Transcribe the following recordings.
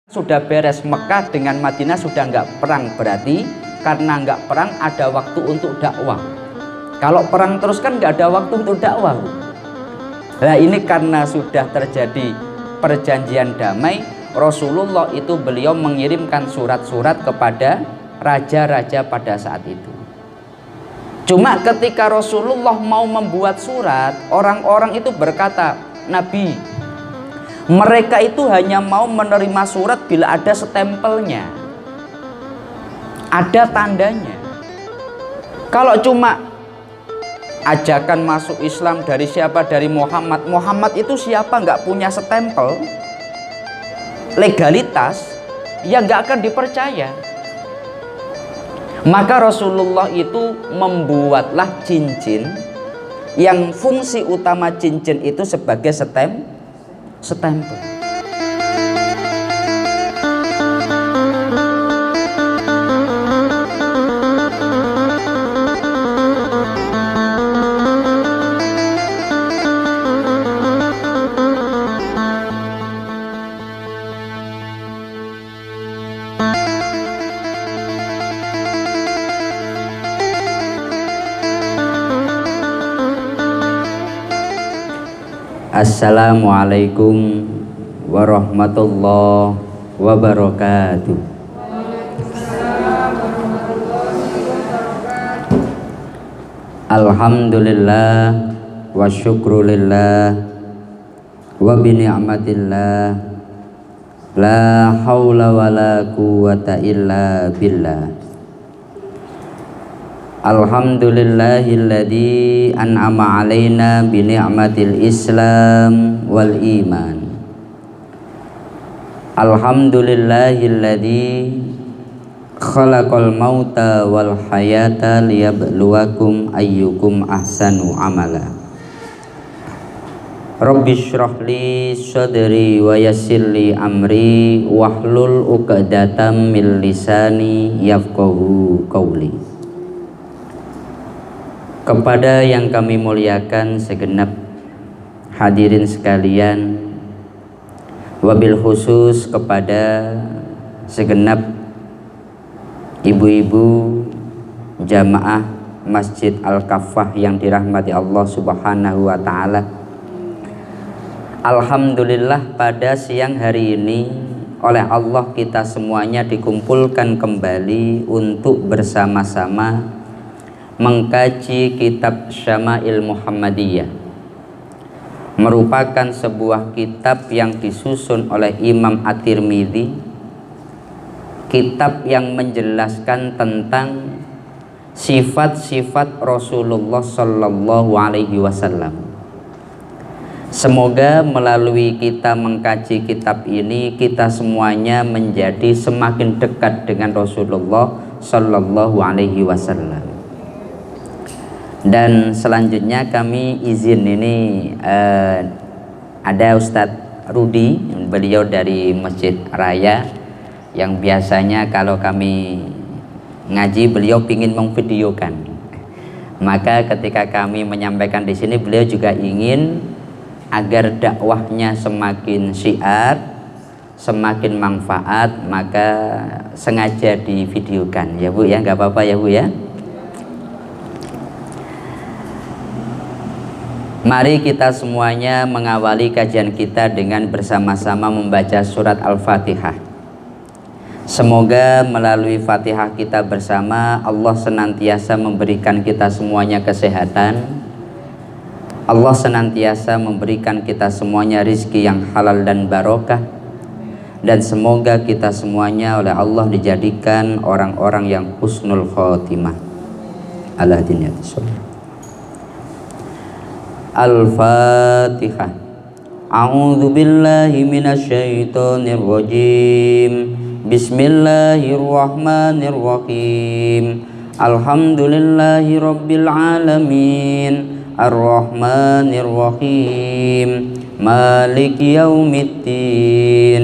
Sudah beres, Mekah dengan Madinah sudah nggak perang, berarti karena nggak perang ada waktu untuk dakwah. Kalau perang terus kan nggak ada waktu untuk dakwah. Nah ini karena sudah terjadi perjanjian damai, Rasulullah itu beliau mengirimkan surat-surat kepada raja-raja pada saat itu. Cuma ketika Rasulullah mau membuat surat, orang-orang itu berkata, Nabi, mereka itu hanya mau menerima surat bila ada stempelnya, ada tandanya. Kalau cuma ajakan masuk Islam dari siapa? Dari Muhammad. Muhammad itu siapa? Nggak punya stempel, legalitas, ya nggak akan dipercaya. Maka Rasulullah itu membuatlah cincin yang fungsi utama cincin itu sebagai stempel. Assalamualaikum warahmatullahi wabarakatuh. Alhamdulillah wa syukrulillah wa bini'matillah la hawla wa la quwwata illa billah. Alhamdulillahilladzi an'ama alaina bi ni'matil Islam wal iman. Alhamdulillahilladzi khalaqal mauta wal hayata liyabluwakum ayyukum ahsanu amala. Rabbi shrah li sadri wa yassir li amri wahlul 'uqdatam min lisani yafqahu qawli. Kepada yang kami muliakan segenap hadirin sekalian, wabil khusus kepada segenap ibu-ibu jamaah Masjid Al-Kafah yang dirahmati Allah Subhanahu wa Ta'ala. Alhamdulillah pada siang hari ini oleh Allah kita semuanya dikumpulkan kembali untuk bersama-sama mengkaji kitab Syama'il Muhammadiyah, merupakan sebuah kitab yang disusun oleh Imam At-Tirmidzi, kitab yang menjelaskan tentang sifat-sifat Rasulullah Sallallahu Alaihi Wasallam. Semoga melalui kita mengkaji kitab ini, kita semuanya menjadi semakin dekat dengan Rasulullah Sallallahu Alaihi Wasallam. Dan selanjutnya kami izin ini ada Ustadz Rudi, beliau dari Masjid Raya, yang biasanya kalau kami ngaji beliau ingin memvideokan. Maka ketika kami menyampaikan di sini, beliau juga ingin agar dakwahnya semakin syiar, semakin manfaat, maka sengaja divideokan ya Bu ya, nggak apa-apa ya Bu ya. Mari kita semuanya mengawali kajian kita dengan bersama-sama membaca surat Al-Fatihah. Semoga melalui Fatihah kita bersama, Allah senantiasa memberikan kita semuanya kesehatan, Allah senantiasa memberikan kita semuanya rizki yang halal dan barokah, dan semoga kita semuanya oleh Allah dijadikan orang-orang yang husnul khotimah. Al-Fatihah. A'udzu billahi minasyaitonir rajim. Bismillahirrahmanirrahim. Alhamdulillahi rabbil alamin. Ar-Rahmanir-Rahim. Maliki yaumiddin.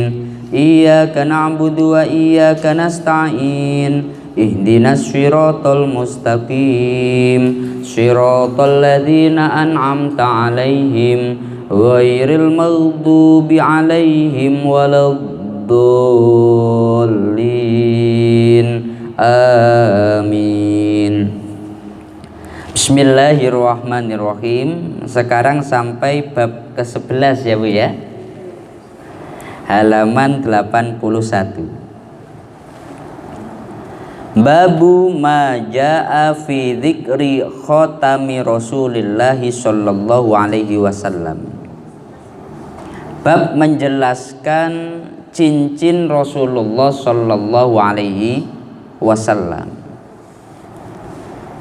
Iyyaka na'budu wa iyyaka nasta'in. Ihdinas siratal mustaqim. Siratal ladzina an'amta 'alaihim ghairil maghdubi 'alaihim waladdallin. Bismillahirrahmanirrahim. Sekarang sampai bab ke-11 ya Bu ya. Halaman 81. Babu ma jaa fi dzikri khatami Rasulillah sallallahu alaihi wasallam. Bab menjelaskan cincin Rasulullah sallallahu alaihi wasallam.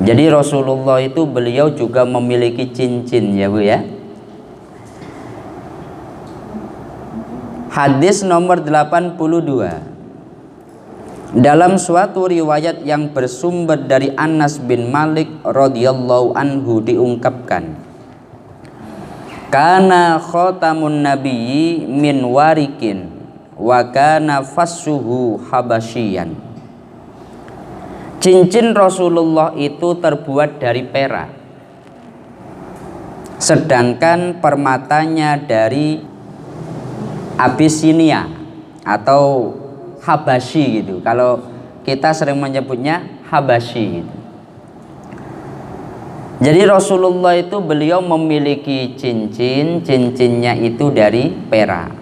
Jadi Rasulullah itu beliau juga memiliki cincin ya Bu ya. Hadis nomor 82. Dalam suatu riwayat yang bersumber dari Anas bin Malik radhiyallahu anhu diungkapkan, kana khatamun nabiyyi min warikin wa kana fassuhu habasyian. Cincin Rasulullah itu terbuat dari perak, sedangkan permatanya dari Abyssinia atau Habasyi gitu. Kalau kita sering menyebutnya Habasyi gitu. Jadi Rasulullah itu beliau memiliki cincinnya itu dari perak.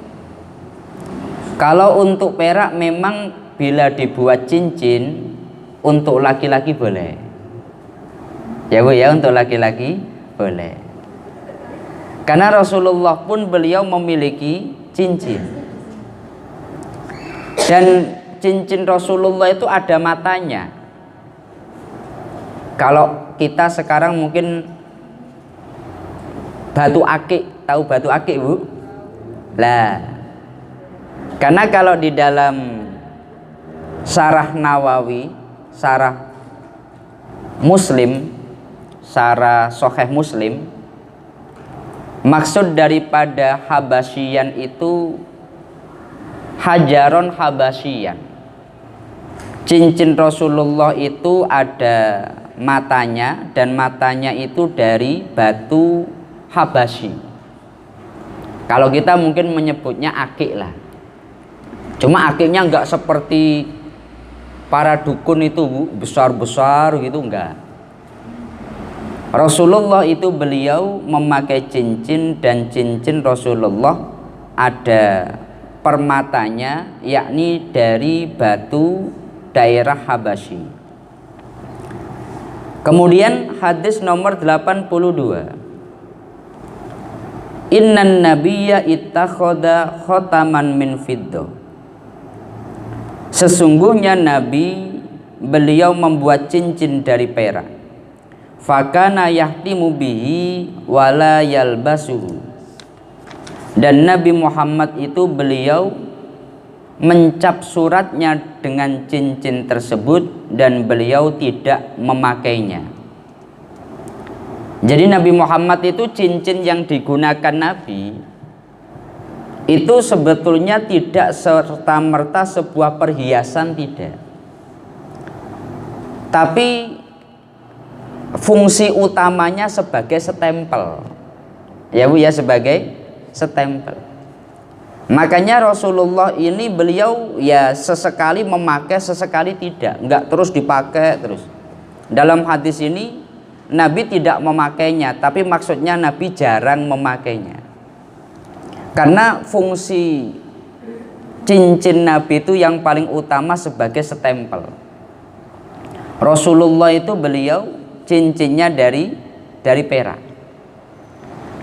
Kalau untuk perak memang bila dibuat cincin untuk laki-laki boleh ya Bu ya, untuk laki-laki boleh, karena Rasulullah pun beliau memiliki cincin, dan cincin Rasulullah itu ada matanya. Kalau kita sekarang mungkin batu akik, tahu batu akik Bu? Lah, karena kalau di dalam Syarah Nawawi, Syarah Muslim, Syarah Sahih Muslim, maksud daripada Habasyian itu hajaron Habasyian. Cincin Rasulullah itu ada matanya, dan matanya itu dari batu Habasyi. Kalau kita mungkin menyebutnya akik lah. Cuma akiknya enggak seperti para dukun itu Bu, besar-besar gitu, enggak. Rasulullah itu beliau memakai cincin, dan cincin Rasulullah ada permatanya, yakni dari batu daerah Habasyi. Kemudian hadis nomor 82. Innan nabiyya ittakhadha khataman min fiddah. Sesungguhnya Nabi beliau membuat cincin dari perak. Fakana yahtimu bihi wala yalbasuhu. Dan Nabi Muhammad itu beliau mencap suratnya dengan cincin tersebut, dan beliau tidak memakainya. Jadi Nabi Muhammad itu cincin yang digunakan Nabi itu sebetulnya tidak serta-merta sebuah perhiasan, tidak. Tapi fungsi utamanya sebagai stempel. Ya Bu ya, sebagai stempel. Makanya Rasulullah ini beliau ya sesekali memakai, sesekali tidak, enggak terus dipakai terus. Dalam hadis ini Nabi tidak memakainya, tapi maksudnya Nabi jarang memakainya. Karena fungsi cincin Nabi itu yang paling utama sebagai stempel. Rasulullah itu beliau cincinnya dari perak.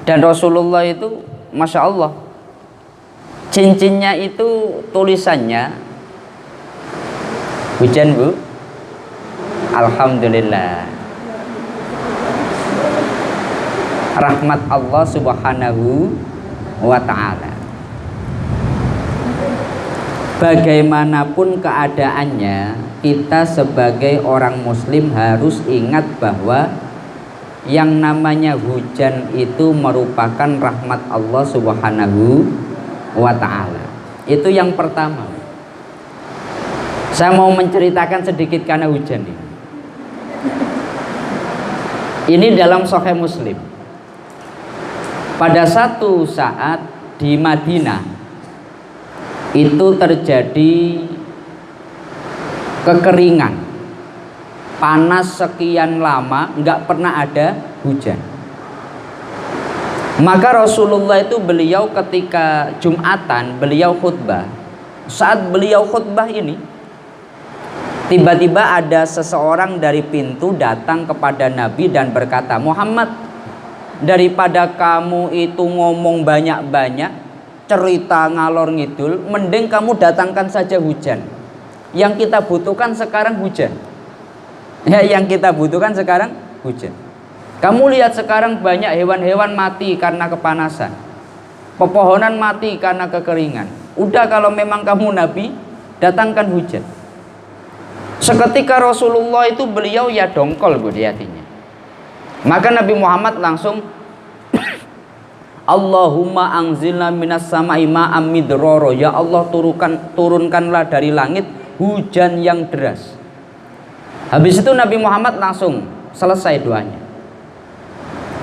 Dan Rasulullah itu Masya Allah, cincinnya itu tulisannya, hujan Bu, alhamdulillah, rahmat Allah subhanahu wa ta'ala. Bagaimanapun keadaannya, kita sebagai orang muslim harus ingat bahwa yang namanya hujan itu merupakan rahmat Allah subhanahu wa ta'ala. Itu yang pertama. Saya mau menceritakan sedikit karena hujan ini. Ini dalam Sahih Muslim. Pada satu saat di Madinah itu terjadi kekeringan. panas sekian lama nggak pernah ada hujan. Maka Rasulullah itu beliau ketika Jumatan beliau khutbah. Saat beliau khutbah ini tiba-tiba ada seseorang dari pintu datang kepada Nabi dan berkata, Muhammad, daripada kamu itu ngomong banyak-banyak, cerita ngalor ngidul, mending kamu datangkan saja hujan. Yang kita butuhkan sekarang hujan. Ya, yang kita butuhkan sekarang hujan. Kamu lihat sekarang banyak hewan-hewan mati karena kepanasan, pepohonan mati karena kekeringan. Udah, kalau memang kamu Nabi, datangkan hujan. Seketika Rasulullah itu beliau ya dongkol di hatinya. Maka Nabi Muhammad langsung Allahumma anzilna minas sama'i ma'am midrara. Ya Allah, turunkanlah dari langit hujan yang deras. Habis itu Nabi Muhammad langsung selesai doanya.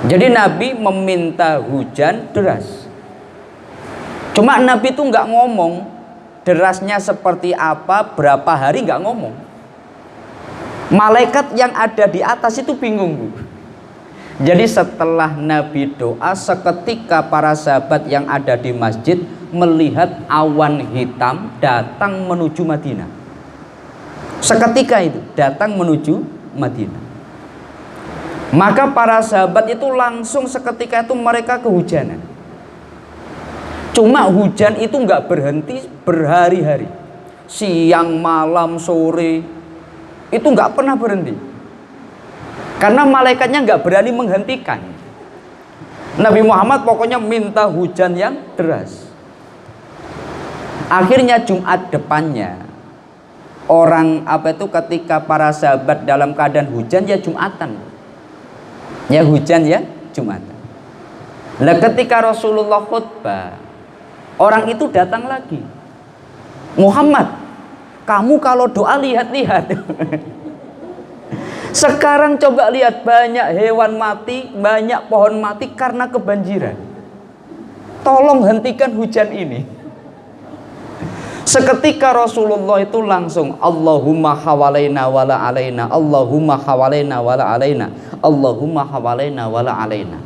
Jadi Nabi meminta hujan deras. Cuma Nabi itu nggak ngomong derasnya seperti apa, berapa hari, nggak ngomong. Malaikat yang ada di atas itu bingung, Bu. Jadi setelah Nabi doa, seketika para sahabat yang ada di masjid melihat awan hitam datang menuju Madinah. Seketika itu datang menuju Madinah. Maka para sahabat itu langsung seketika itu mereka kehujanan. Cuma hujan itu nggak berhenti berhari-hari, siang, malam, sore, itu nggak pernah berhenti. Karena malaikatnya nggak berani menghentikan. Nabi Muhammad pokoknya minta hujan yang deras. Akhirnya Jumat depannya, orang ketika para sahabat dalam keadaan hujan ya Jumatan. Ya hujan ya Jumatan. Nah, ketika Rasulullah khutbah, orang itu datang lagi. Muhammad, kamu kalau doa lihat-lihat. Sekarang coba lihat, banyak hewan mati, banyak pohon mati karena kebanjiran. Tolong hentikan hujan ini. Seketika Rasulullah itu langsung Allahumma hawalaina wala alaina, Allahumma hawalaina wala alaina, Allahumma hawalaina wala alaina.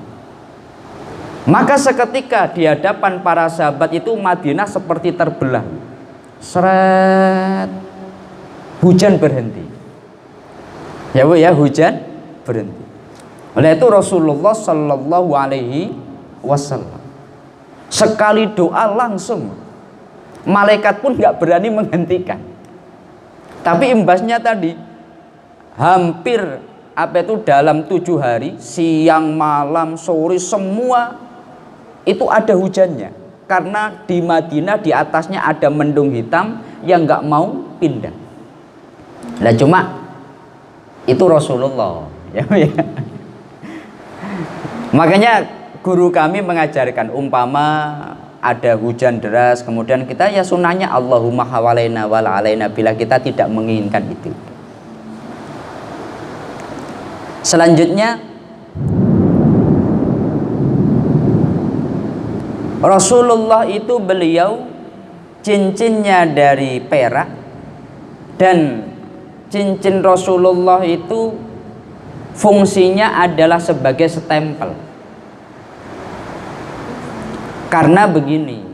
Maka seketika di hadapan para sahabat itu Madinah seperti terbelah. Seret, hujan berhenti. Ya Bu ya, hujan berhenti. Oleh itu Rasulullah Shallallahu Alaihi Wasallam sekali doa langsung, malaikat pun nggak berani menghentikan. Tapi imbasnya tadi hampir dalam 7 hari, siang, malam, sore, semua itu ada hujannya. Karena di Madinah di atasnya ada mendung hitam yang nggak mau pindah. Nah cuma itu Rasulullah, ya. Makanya guru kami mengajarkan, umpama ada hujan deras, kemudian kita ya sunahnya Allahumma hawalaina wala alaina bila kita tidak menginginkan itu. Selanjutnya Rasulullah itu beliau cincinnya dari perak, dan cincin Rasulullah itu fungsinya adalah sebagai stempel. Karena begini,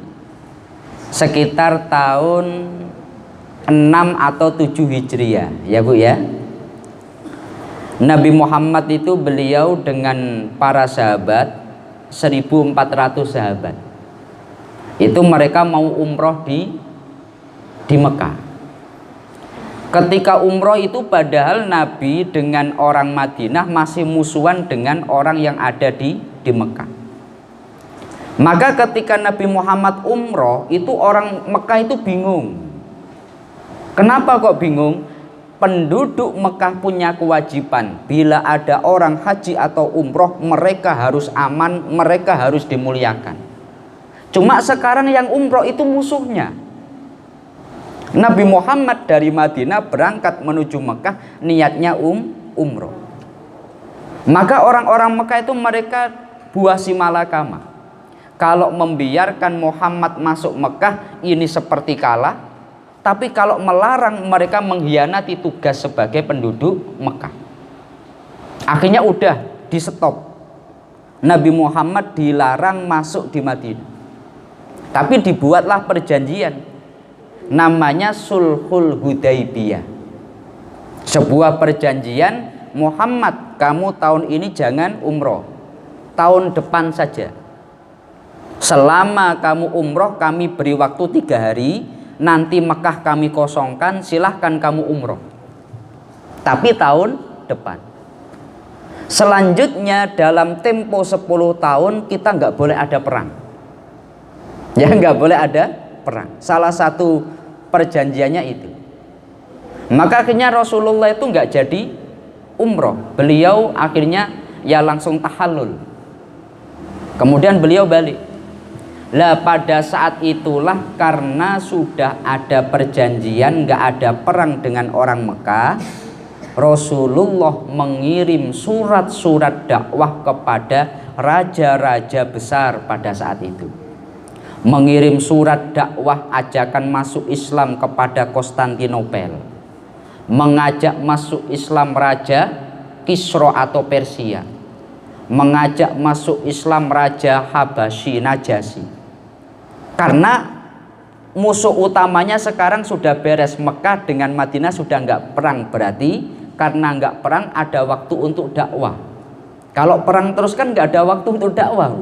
sekitar tahun 6 atau 7 Hijriah, ya Bu ya, Nabi Muhammad itu beliau dengan para sahabat 1400 sahabat. Itu mereka mau umroh di Mekah. Ketika umroh itu padahal Nabi dengan orang Madinah masih musuhan dengan orang yang ada di Mekah. Maka ketika Nabi Muhammad umroh itu orang Mekah itu bingung. Kenapa kok bingung? Penduduk Mekah punya kewajiban, bila ada orang haji atau umroh mereka harus aman, mereka harus dimuliakan. Cuma sekarang yang umroh itu musuhnya. Nabi Muhammad dari Madinah berangkat menuju Mekah, niatnya umroh. Maka orang-orang Mekah itu mereka buah si malakama. Kalau membiarkan Muhammad masuk Mekah, ini seperti kalah. tapi kalau melarang mereka mengkhianati tugas sebagai penduduk Mekah. Akhirnya udah di stop. Nabi Muhammad dilarang masuk di Madinah. Tapi dibuatlah perjanjian namanya Sulhul Hudaibiyah. Sebuah perjanjian, Muhammad, kamu tahun ini jangan umroh, tahun depan saja. Selama kamu umroh kami beri waktu 3 hari, nanti Mekah kami kosongkan, silahkan kamu umroh, tapi tahun depan. Selanjutnya dalam tempo 10 tahun kita nggak boleh ada perang. Ya, nggak boleh ada perang. Salah satu perjanjiannya itu. Maka akhirnya Rasulullah itu nggak jadi umroh. Beliau akhirnya ya langsung tahallul. Kemudian beliau balik. Lah pada saat itulah karena sudah ada perjanjian nggak ada perang dengan orang Mekah, Rasulullah mengirim surat-surat dakwah kepada raja-raja besar pada saat itu. Mengirim surat dakwah ajakan masuk Islam kepada Konstantinopel, mengajak masuk Islam Raja Kisra atau Persia, mengajak masuk Islam Raja Habasyi Najasyi. Karena musuh utamanya sekarang sudah beres, Mekah dengan Madinah sudah nggak perang, berarti karena nggak perang ada waktu untuk dakwah. Kalau perang terus kan nggak ada waktu untuk dakwah.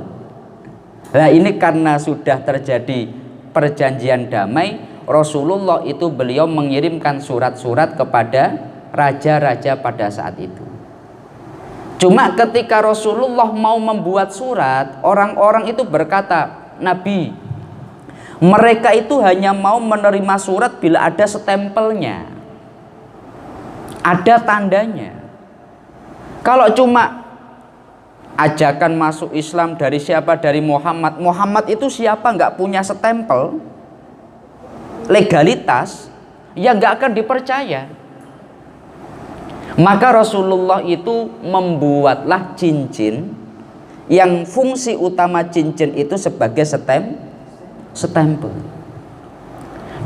Nah ini karena sudah terjadi perjanjian damai, Rasulullah itu beliau mengirimkan surat-surat kepada raja-raja pada saat itu. Cuma ketika Rasulullah mau membuat surat, orang-orang itu berkata, Nabi, mereka itu hanya mau menerima surat bila ada stempelnya, ada tandanya. Kalau cuma ajakan masuk Islam dari siapa? Dari Muhammad. Muhammad itu siapa? Nggak punya stempel, legalitas, ya nggak akan dipercaya. Maka Rasulullah itu membuatlah cincin yang fungsi utama cincin itu sebagai stempel.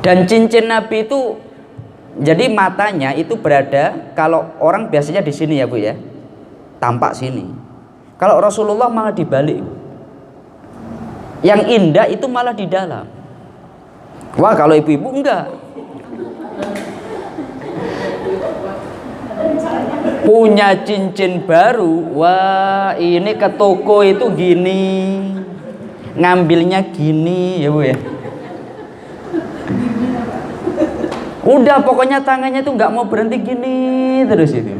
Dan cincin Nabi itu jadi matanya itu berada, kalau orang biasanya di sini ya Bu ya, tampak sini. Kalau Rasulullah malah dibalik. Yang indah itu malah di dalam. Wah, kalau ibu-ibu enggak. Punya cincin baru, wah ini ke toko itu gini, ngambilnya gini ya Bu ya. Udah pokoknya tangannya itu nggak mau berhenti gini terus itu.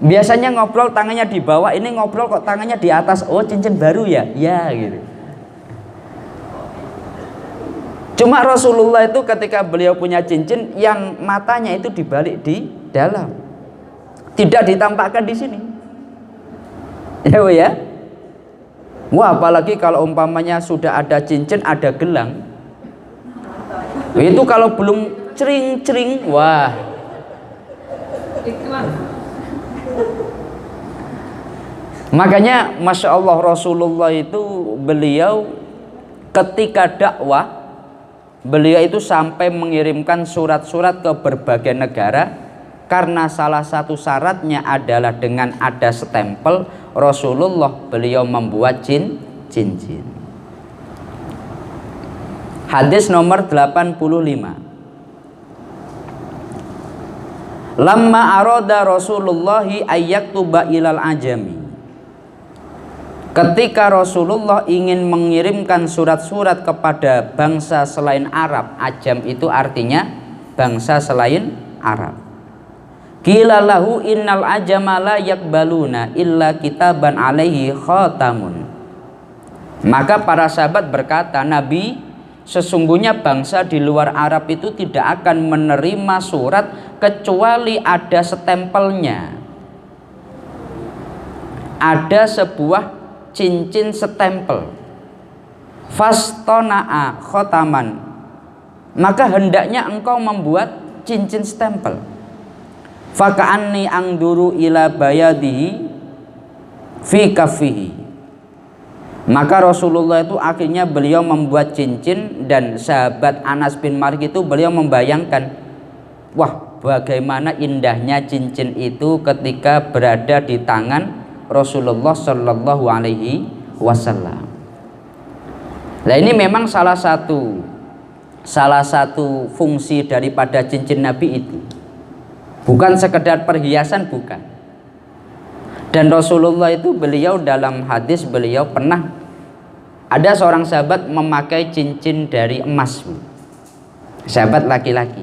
Biasanya ngobrol tangannya di bawah, ini ngobrol kok tangannya di atas. Oh cincin baru ya? Ya gitu. Cuma Rasulullah itu ketika beliau punya cincin yang matanya itu dibalik di dalam, tidak ditampakkan di sini. Ya Bu ya. Wah apalagi kalau umpamanya sudah ada cincin, ada gelang. Itu kalau belum cering-cering, wah. Makanya Masya Allah Rasulullah itu beliau ketika dakwah, beliau itu sampai mengirimkan surat-surat ke berbagai negara. Karena salah satu syaratnya adalah dengan ada stempel, Rasulullah beliau membuat cincin. Hadis nomor 85. Lamma arada Rasulullahi ayyaktuba ilal ajami. Ketika Rasulullah ingin mengirimkan surat-surat kepada bangsa selain Arab, ajam itu artinya bangsa selain Arab. Qila lahu innal ajama la yakbaluna illa kitaban alaihi khatamun. Maka para sahabat berkata, Nabi, sesungguhnya bangsa di luar Arab itu tidak akan menerima surat kecuali ada stempelnya. Ada sebuah cincin stempel. Fastona'a khotaman. Maka hendaknya engkau membuat cincin stempel. Faka'anni angduru ila bayadihi fi kafihi. Maka Rasulullah itu akhirnya beliau membuat cincin, dan sahabat Anas bin Malik itu beliau membayangkan, wah bagaimana indahnya cincin itu ketika berada di tangan Rasulullah Shallallahu Alaihi Wasallam. Nah ini memang salah satu fungsi daripada cincin Nabi itu, bukan sekedar perhiasan, bukan. Dan Rasulullah itu beliau dalam hadis beliau pernah ada seorang sahabat memakai cincin dari emas, sahabat laki-laki.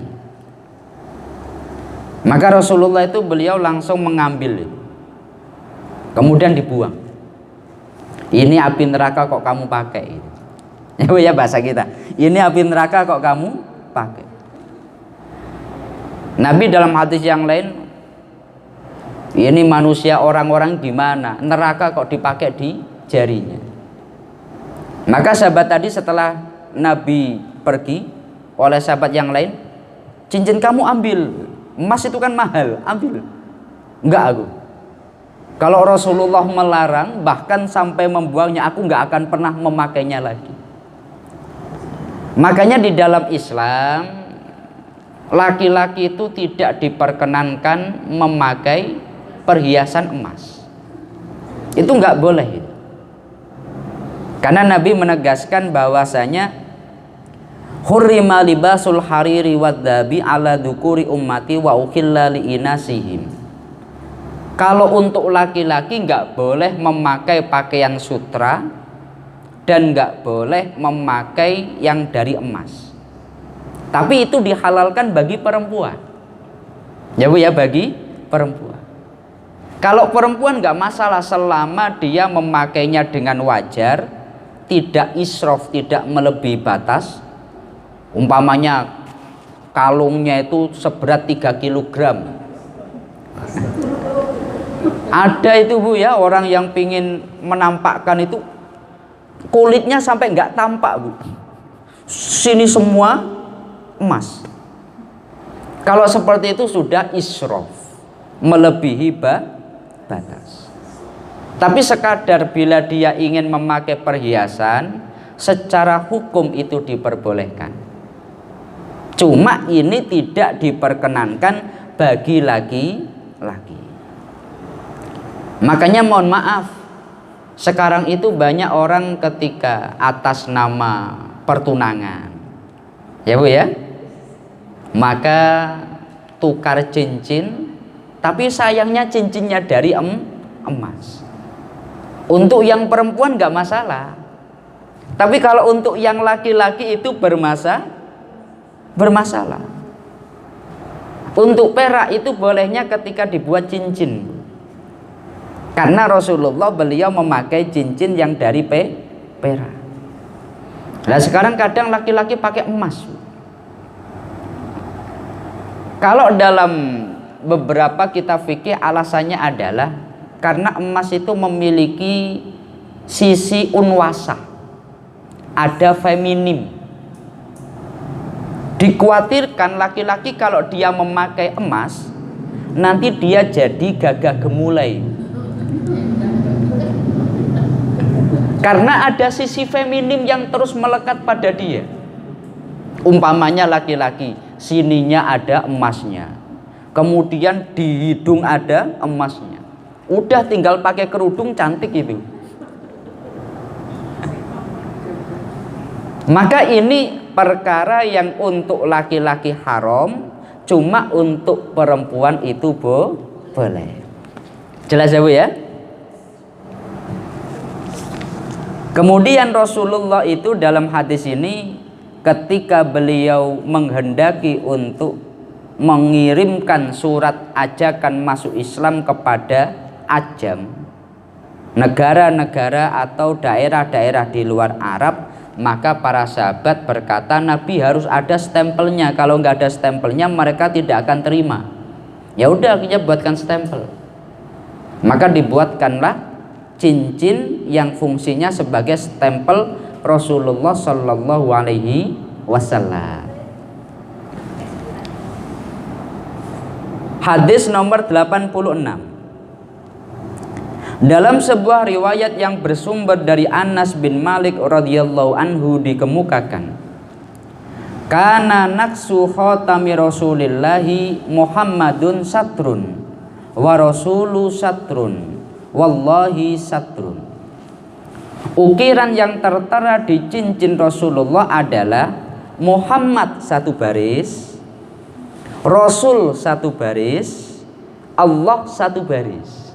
Maka Rasulullah itu beliau langsung mengambil itu, kemudian dibuang. Ini api neraka kok kamu pakai? Ya bahasa kita, ini api neraka kok kamu pakai. Nabi dalam hadis yang lain, ini manusia orang-orang gimana, neraka kok dipakai di jarinya. Maka sahabat tadi setelah Nabi pergi oleh sahabat yang lain, cincin kamu ambil, emas itu kan mahal, ambil. Enggak aku. Kalau Rasulullah melarang, bahkan sampai membuangnya, aku enggak akan pernah memakainya lagi. Makanya di dalam Islam, laki-laki itu tidak diperkenankan memakai perhiasan emas. Itu enggak boleh. Karena Nabi menegaskan bahwasanya hurrima libasul hariri wadzabi ala dzukuri ummati wa ukhilla li inasihim. Kalau untuk laki-laki enggak boleh memakai pakaian sutra dan enggak boleh memakai yang dari emas. Tapi itu dihalalkan bagi perempuan. Ya Bu ya, bagi perempuan. Kalau perempuan nggak masalah selama dia memakainya dengan wajar, tidak israf, tidak melebihi batas. Umpamanya kalungnya itu seberat 3 kilogram. Ada itu Bu ya, orang yang pingin menampakkan itu kulitnya sampai nggak tampak Bu. Sini semua emas. Kalau seperti itu sudah israf, melebihi batas. Tapi sekadar bila dia ingin memakai perhiasan, secara hukum itu diperbolehkan. Cuma ini tidak diperkenankan bagi laki-laki. Makanya mohon maaf, sekarang itu banyak orang ketika atas nama pertunangan, ya Bu ya, maka tukar cincin. Tapi sayangnya cincinnya dari emas. Untuk yang perempuan nggak masalah. Tapi kalau untuk yang laki-laki itu bermasalah. Untuk perak itu bolehnya ketika dibuat cincin. Karena Rasulullah beliau memakai cincin yang dari perak. Nah sekarang kadang laki-laki pakai emas. Kalau dalam beberapa kitab fikih alasannya adalah karena emas itu memiliki sisi unwasah, ada feminim. Dikhawatirkan laki-laki kalau dia memakai emas nanti dia jadi gagah gemulai, karena ada sisi feminim yang terus melekat pada dia. Umpamanya laki-laki, sininya ada emasnya, kemudian di hidung ada emasnya, udah tinggal pakai kerudung cantik itu. Maka ini perkara yang untuk laki-laki haram, cuma untuk perempuan itu boleh. Jelas ya Bu ya? Kemudian Rasulullah itu dalam hadis ini ketika beliau menghendaki untuk mengirimkan surat ajakan masuk Islam kepada Ajam, negara-negara atau daerah-daerah di luar Arab, maka para sahabat berkata Nabi harus ada stempelnya. Kalau nggak ada stempelnya mereka tidak akan terima. Ya udah, kita buatkan stempel. Maka dibuatkanlah cincin yang fungsinya sebagai stempel Rasulullah Shallallahu Alaihi Wasallam. Hadis nomor 86. Dalam sebuah riwayat yang bersumber dari Anas bin Malik radhiyallahu anhu dikemukakan, kana naksu khatami Rasulillahi Muhammadun satrun wa rasulu satrun wallahi satrun. Ukiran yang tertera di cincin Rasulullah adalah Muhammad satu baris, Rasul satu baris, Allah satu baris.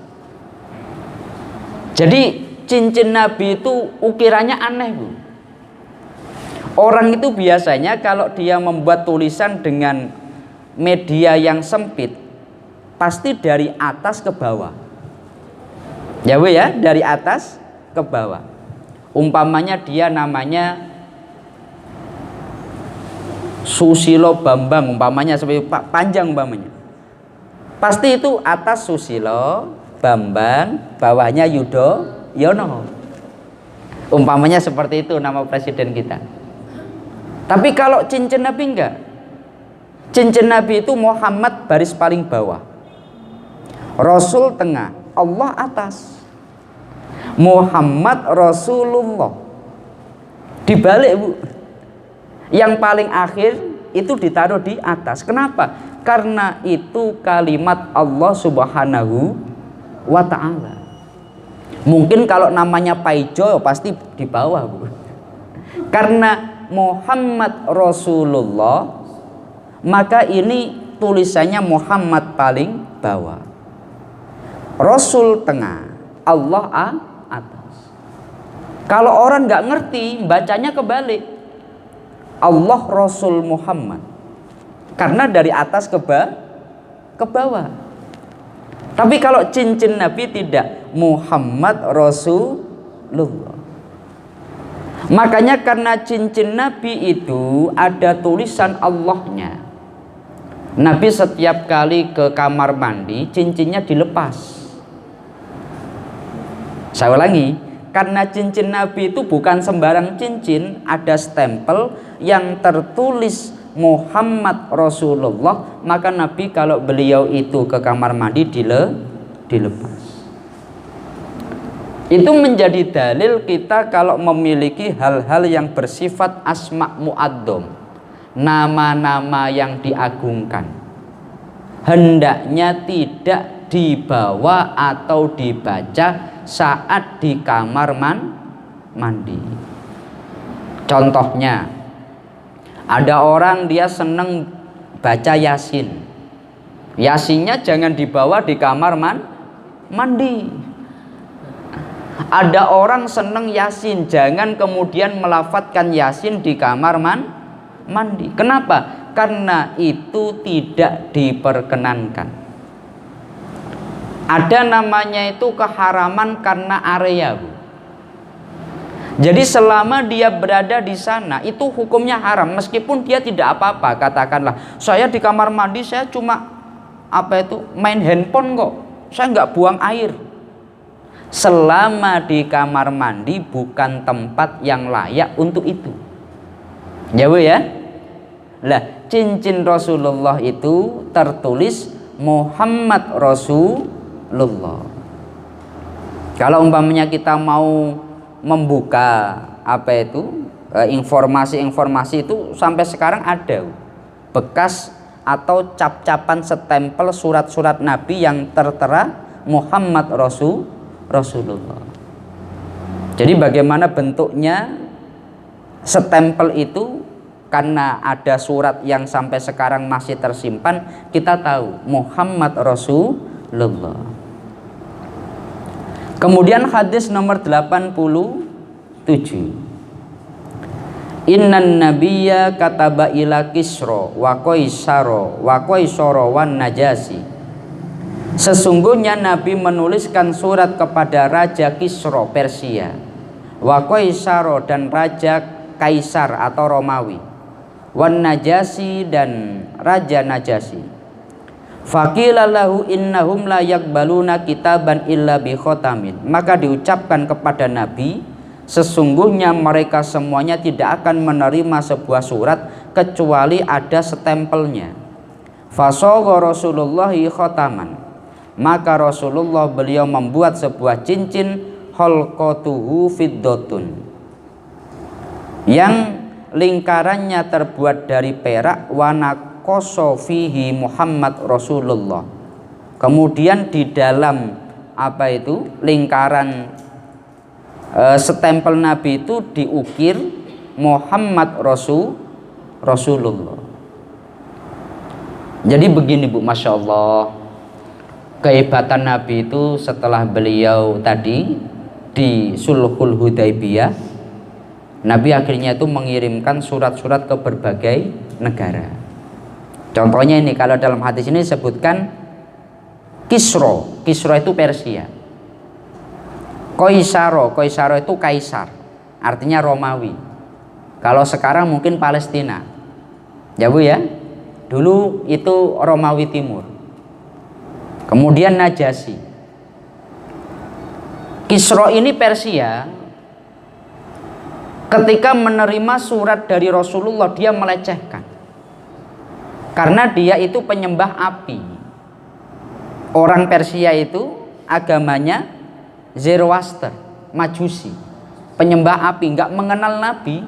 Jadi cincin Nabi itu ukirannya aneh, Bu. Orang itu biasanya kalau dia membuat tulisan dengan media yang sempit, pasti dari atas ke bawah. Ya, Bu ya, dari atas ke bawah. Umpamanya dia namanya Susilo Bambang, umpamanya seperti panjang umpamanya. Pasti itu atas Susilo Bambang, bawahnya Yudhoyono. Umpamanya seperti itu nama presiden kita. Tapi kalau cincin Nabi enggak. Cincin Nabi itu Muhammad baris paling bawah, Rasul tengah, Allah atas. Muhammad Rasulullah dibalik, Bu. Yang paling akhir itu ditaruh di atas. Kenapa? Karena itu kalimat Allah Subhanahu wa ta'ala. Mungkin kalau namanya Paijo pasti di bawah, Bu. Karena Muhammad Rasulullah, maka ini tulisannya Muhammad paling bawah, Rasul tengah, Allah atas. Kalau orang nggak ngerti, bacanya kebalik, Allah Rasul Muhammad, karena dari atas ke bawah. Tapi kalau cincin Nabi tidak, Muhammad Rasulullah. Makanya karena cincin Nabi itu ada tulisan Allahnya, Nabi setiap kali ke kamar mandi cincinnya dilepas. Saya ulangi, karena cincin Nabi itu bukan sembarang cincin, ada stempel yang tertulis Muhammad Rasulullah, maka Nabi kalau beliau itu ke kamar mandi dilepas. Itu menjadi dalil kita kalau memiliki hal-hal yang bersifat asma mu'addom, nama-nama yang diagungkan, hendaknya tidak dibawa atau dibaca saat di kamar mandi. Contohnya, ada orang dia seneng baca Yasin. Yasinnya jangan dibawa di kamar mandi. Ada orang seneng Yasin, jangan kemudian melafadzkan Yasin di kamar mandi. Kenapa? Karena itu tidak diperkenankan. Ada namanya itu keharaman karena area, Bu. Jadi selama dia berada di sana itu hukumnya haram, meskipun dia tidak apa-apa. Katakanlah saya di kamar mandi, saya cuma main handphone kok, saya nggak buang air. Selama di kamar mandi bukan tempat yang layak untuk itu, ya, Bu ya. Lah, cincin Rasulullah itu tertulis Muhammad Rasulullah. Kalau umpamanya kita mau membuka informasi-informasi itu sampai sekarang ada bekas atau cap-capan stempel surat-surat Nabi yang tertera Muhammad Rasulullah. Jadi bagaimana bentuknya stempel itu? Karena ada surat yang sampai sekarang masih tersimpan, kita tahu Muhammad Rasulullah. Kemudian hadis nomor 87. Innan nabiyya kataba ila Kisra wa Qaisara wan Najasi. Sesungguhnya Nabi menuliskan surat kepada Raja Kisra Persia, wa Qaisara dan Raja Kaisar atau Romawi, wan Najasi dan Raja Najasi. Faqila lahu innahum la yaqbaluna kitaban illa bi khatamin. Maka diucapkan kepada Nabi, sesungguhnya mereka semuanya tidak akan menerima sebuah surat kecuali ada stempelnya. Fasagha Rasulullahi khataman. maka Rasulullah beliau membuat sebuah cincin halqatuhu fiddotun, yang lingkarannya terbuat dari perak, wa naqasha fihi Muhammad Rasulullah. Kemudian di dalam lingkaran stempel Nabi itu diukir Muhammad Rasulullah. Jadi begini Bu, Masya Allah, kehebatan Nabi itu setelah beliau tadi di Sulhul Hudaibiyah, Nabi akhirnya itu mengirimkan surat-surat ke berbagai negara. Contohnya ini, kalau dalam hadis ini disebutkan Kisro itu Persia. Qaisaro itu kaisar, artinya Romawi. Kalau sekarang mungkin Palestina, ya Bu ya. Dulu itu Romawi Timur. Kemudian Najasyi. Kisro ini Persia. Ketika menerima surat dari Rasulullah, dia melecehkan, karena dia itu penyembah api. Orang Persia itu agamanya Zoroaster, Majusi, penyembah api, nggak mengenal Nabi.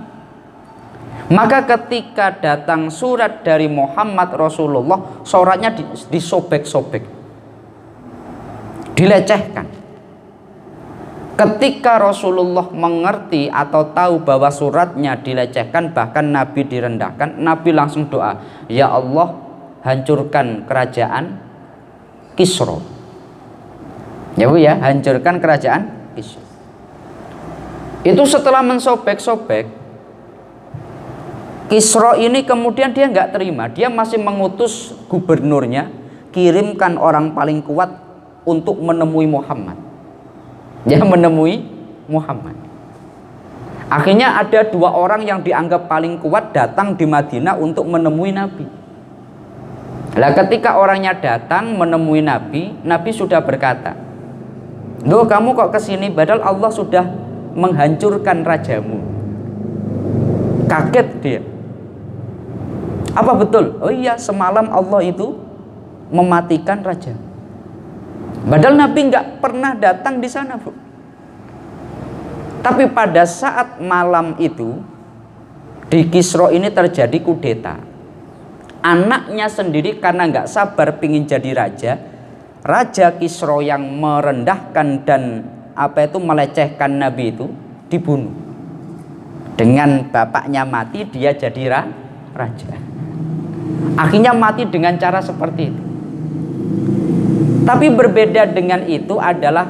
Maka ketika datang surat dari Muhammad Rasulullah, suratnya disobek-sobek, dilecehkan. Ketika Rasulullah mengerti atau tahu bahwa suratnya dilecehkan, bahkan Nabi direndahkan, Nabi langsung doa, ya Allah, hancurkan kerajaan Kisro. Ya Bu ya, hancurkan kerajaan Kisro. Itu setelah mensobek-sobek, Kisro ini kemudian dia nggak terima, dia masih mengutus gubernurnya, kirimkan orang paling kuat untuk menemui Muhammad. Dia menemui Muhammad. Akhirnya ada 2 orang yang dianggap paling kuat datang di Madinah untuk menemui Nabi. Lah ketika orangnya datang menemui Nabi, Nabi sudah berkata, "Loh, kamu kok kesini? Padahal Allah sudah menghancurkan rajamu." Kaget dia. Apa betul? Oh iya, semalam Allah itu mematikan raja. Padahal Nabi nggak pernah datang di sana, Bu. Tapi pada saat malam itu di Kisro ini terjadi kudeta. Anaknya sendiri karena nggak sabar pingin jadi raja, Raja Kisro yang merendahkan dan melecehkan Nabi itu dibunuh. Dengan bapaknya mati, dia jadi raja. Akhirnya mati dengan cara seperti itu. Tapi berbeda dengan itu adalah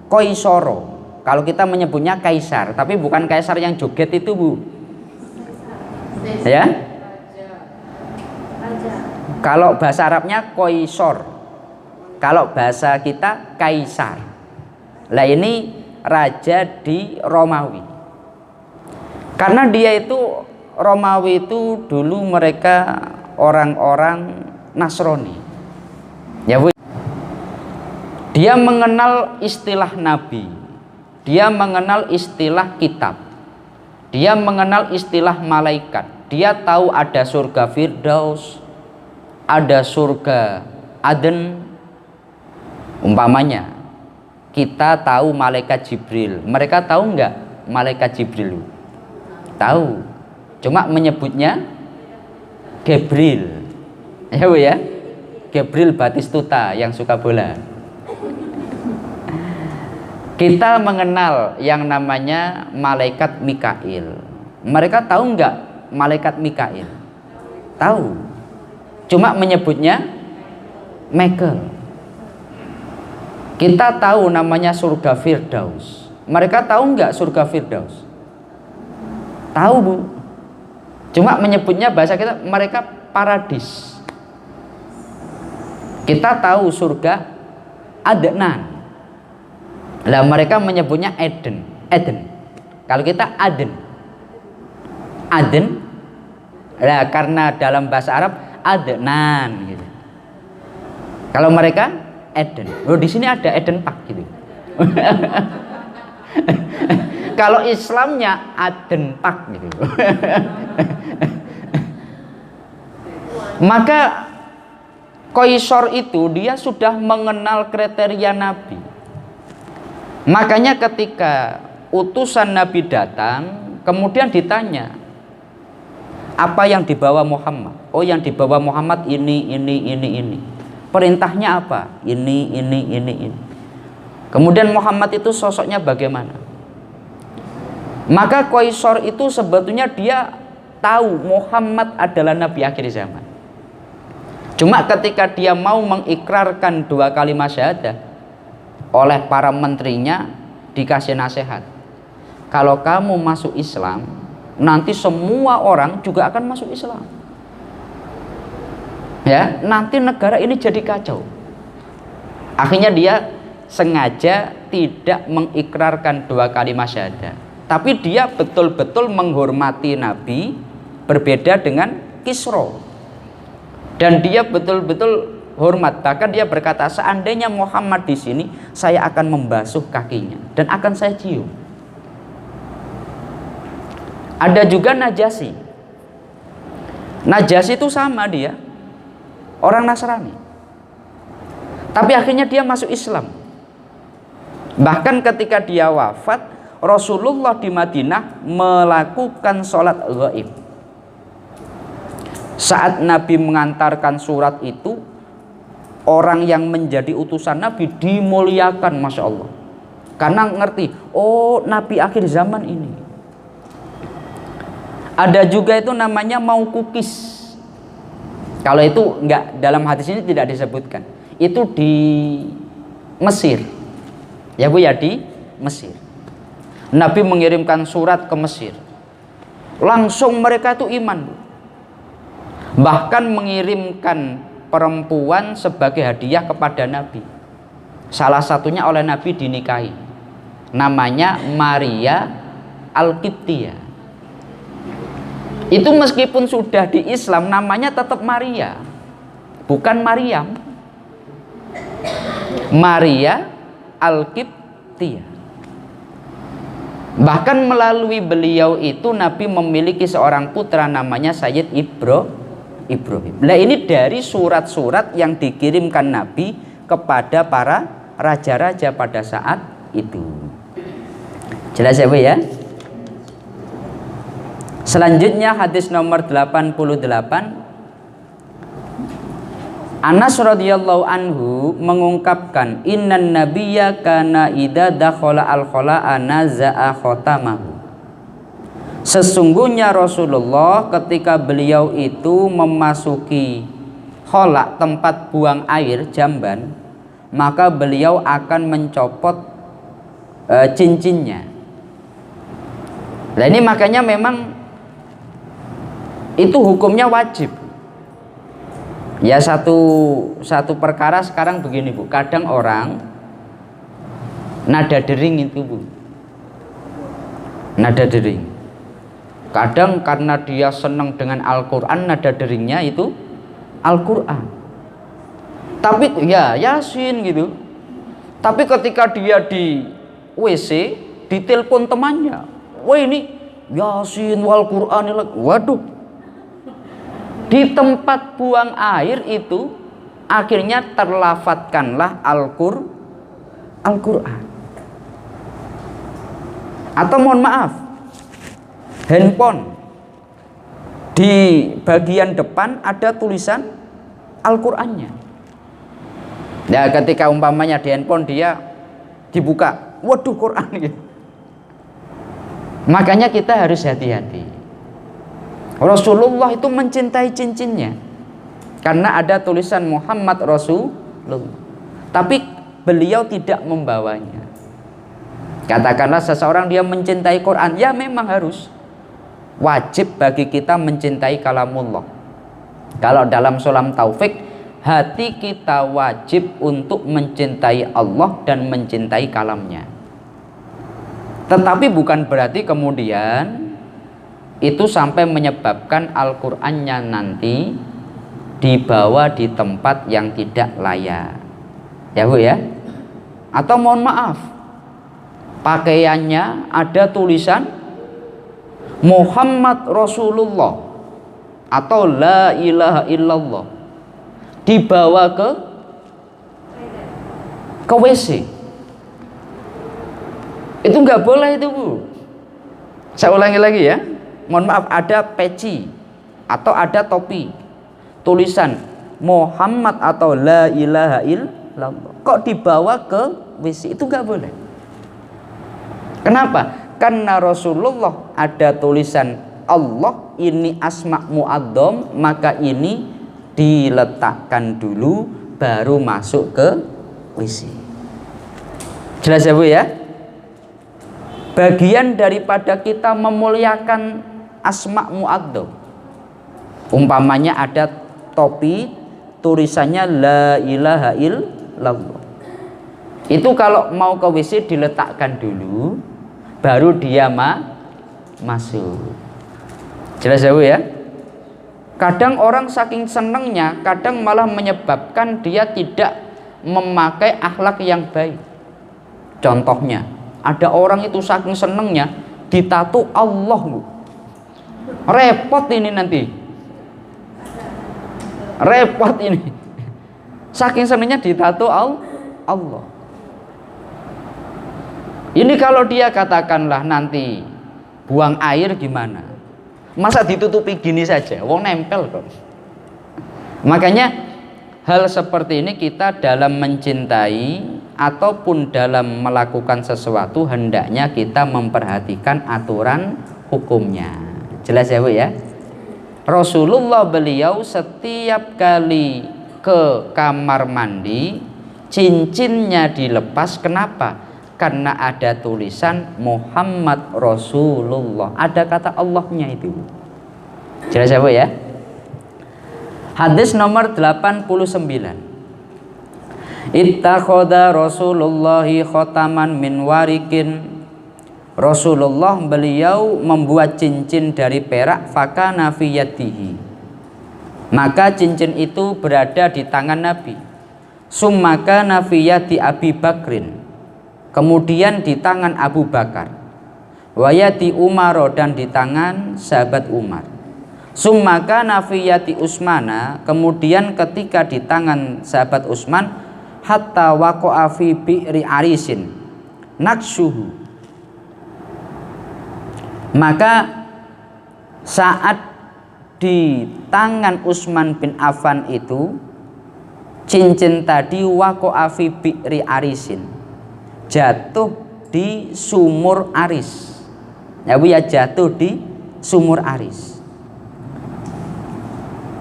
Qaisaro. Kalau kita menyebutnya kaisar, tapi bukan kaisar yang joget itu, Bu. Ya? Kalau bahasa Arabnya Qaisar. Kalau bahasa kita kaisar. Lah ini raja di Romawi. Karena dia itu Romawi itu dulu mereka orang-orang Nasrani. Ya, Bu. Dia mengenal istilah nabi. Dia mengenal istilah kitab. Dia mengenal istilah malaikat. Dia tahu ada surga Firdaus, ada surga Aden. Umpamanya kita tahu malaikat Jibril. Mereka tahu nggak malaikat Jibril? Tahu. Cuma menyebutnya Gabriel. Ya Bu ya. Gabriel Batistuta yang suka bola. Kita mengenal yang namanya malaikat Mikail. Mereka tahu nggak malaikat Mikail? Tahu. Cuma menyebutnya Michael. Kita tahu namanya surga Firdaus. Mereka tahu nggak surga Firdaus? Tahu, Bu. Cuma menyebutnya bahasa kita, mereka paradis. Kita tahu surga Adnan. Lah mereka menyebutnya Eden. Kalau kita Aden. Lah karena dalam bahasa Arab Adnan gitu. Kalau mereka Eden. Oh, di sini ada Eden Park gitu. Kalau Islamnya Aden Park gitu. Maka Qaisar itu dia sudah mengenal kriteria Nabi. Makanya ketika utusan Nabi datang, kemudian ditanya, apa yang dibawa Muhammad? Oh, yang dibawa Muhammad ini. Perintahnya apa? Ini. Kemudian Muhammad itu sosoknya bagaimana? Maka Qaisar itu sebetulnya dia tahu Muhammad adalah Nabi akhir zaman. Cuma ketika dia mau mengikrarkan 2 kalimat syahadah, oleh para menterinya dikasih nasihat, kalau kamu masuk Islam, nanti semua orang juga akan masuk Islam. Ya, nanti negara ini jadi kacau. Akhirnya dia sengaja tidak mengikrarkan 2 kalimat syahadah, tapi dia betul-betul menghormati Nabi, berbeda dengan Kisra. Dan dia betul-betul hormat. Bahkan dia berkata, seandainya Muhammad di sini, saya akan membasuh kakinya dan akan saya cium. Ada juga Najasyi. Najasyi itu sama, dia orang Nasrani, tapi akhirnya dia masuk Islam. Bahkan ketika dia wafat, Rasulullah di Madinah melakukan sholat ghaib. Saat Nabi mengantarkan surat itu, orang yang menjadi utusan Nabi dimuliakan, Masya Allah, karena ngerti, oh Nabi akhir zaman ini. Ada juga itu namanya Maukukis. Kalau itu enggak, dalam hadis ini tidak disebutkan. Itu di Mesir, ya Bu ya, di Mesir. Nabi mengirimkan surat ke Mesir, langsung mereka itu iman, Bu. Bahkan mengirimkan perempuan sebagai hadiah kepada Nabi. Salah satunya oleh Nabi dinikahi, namanya Maria Al-Qibtiyah. Itu meskipun sudah di Islam, namanya tetap Maria, bukan Maryam. Maria Al-Qibtiyah. Bahkan melalui beliau itu Nabi memiliki seorang putra namanya Sayyid Ibrahim. Nah, ini dari surat-surat yang dikirimkan Nabi kepada para raja-raja pada saat itu. Jelas ya Bu ya? Selanjutnya hadis nomor 88. Anas radhiyallahu anhu mengungkapkan, innan nabiyya kana idza dakhala al-khala'a naza'a khatamahu. Sesungguhnya Rasulullah ketika beliau itu memasuki khala, tempat buang air, jamban, maka beliau akan mencopot cincinnya. Nah ini makanya memang itu hukumnya wajib. Ya satu perkara sekarang begini Bu, kadang orang nada dering itu Bu, nada dering. Kadang karena dia senang dengan Al-Quran, nada deringnya itu Al-Quran, tapi ya Yasin gitu. Tapi ketika dia di WC, ditelepon temannya, wah ini Yasin wal Quran, waduh. Di tempat buang air itu akhirnya terlafatkanlah Al-Quran. Atau mohon maaf, handphone di bagian depan ada tulisan Al-Qur'annya. Nah, ketika umpamanya di handphone dia dibuka, waduh Quran gitu. Makanya kita harus hati-hati. Rasulullah itu mencintai cincinnya karena ada tulisan Muhammad Rasulullah, tapi beliau tidak membawanya. Katakanlah seseorang dia mencintai Quran, ya memang harus wajib bagi kita mencintai kalamullah. Kalau dalam Sulam Taufik, hati kita wajib untuk mencintai Allah dan mencintai kalamnya. Tetapi bukan berarti kemudian itu sampai menyebabkan Al-Qur'annya nanti dibawa di tempat yang tidak layak, ya Bu ya. Atau mohon maaf, pakaiannya ada tulisan Muhammad Rasulullah, atau la ilaha illallah dibawa ke WC, itu nggak boleh itu Bu. Saya ulangi lagi ya, mohon maaf, ada peci atau ada topi tulisan Muhammad atau la ilaha illallah kok dibawa ke WC, itu nggak boleh. Kenapa? Karena Rasulullah ada tulisan Allah, ini asma mu'adzam, maka ini diletakkan dulu baru masuk ke WC. Jelas ya Bu ya? Bagian daripada kita memuliakan asma mu'adzam. Umpamanya ada topi tulisannya la ilaha illallah. Itu kalau mau ke WC diletakkan dulu baru dia masuk. Jelas ya Bu ya? Kadang orang saking senengnya, kadang malah menyebabkan dia tidak memakai akhlak yang baik. Contohnya, ada orang itu saking senengnya ditato Allah Bu. Repot ini nanti. Repot ini. Saking senengnya ditato Allah. Ini kalau dia katakanlah nanti buang air gimana? Masa ditutupi gini saja? Wong nempel kok. Makanya hal seperti ini kita dalam mencintai ataupun dalam melakukan sesuatu hendaknya kita memperhatikan aturan hukumnya. Jelas ya Bu ya? Rasulullah beliau setiap kali ke kamar mandi cincinnya dilepas. Kenapa? Karena ada tulisan Muhammad Rasulullah, ada kata Allahnya itu. Jelas ya Bu ya? Hadis nomor 89. Ittakhadha Rasulullahi khataman min warikin. Rasulullah beliau membuat cincin dari perak, fakana fi yadihi. Maka cincin itu berada di tangan Nabi. Summaka fi yadi Abi Bakrin. Kemudian di tangan Abu Bakar, wayati Umar, dan di tangan sahabat Umar. Summaka nafiyati Utsmana, kemudian ketika di tangan sahabat Utsman, hatta waqa'a fi bi'ri arisin naksuhu. Maka saat di tangan Utsman bin Affan itu cincin tadi waqa'a fi bi'ri arisin, jatuh di sumur Aris. Ya Bu ya, jatuh di sumur Aris.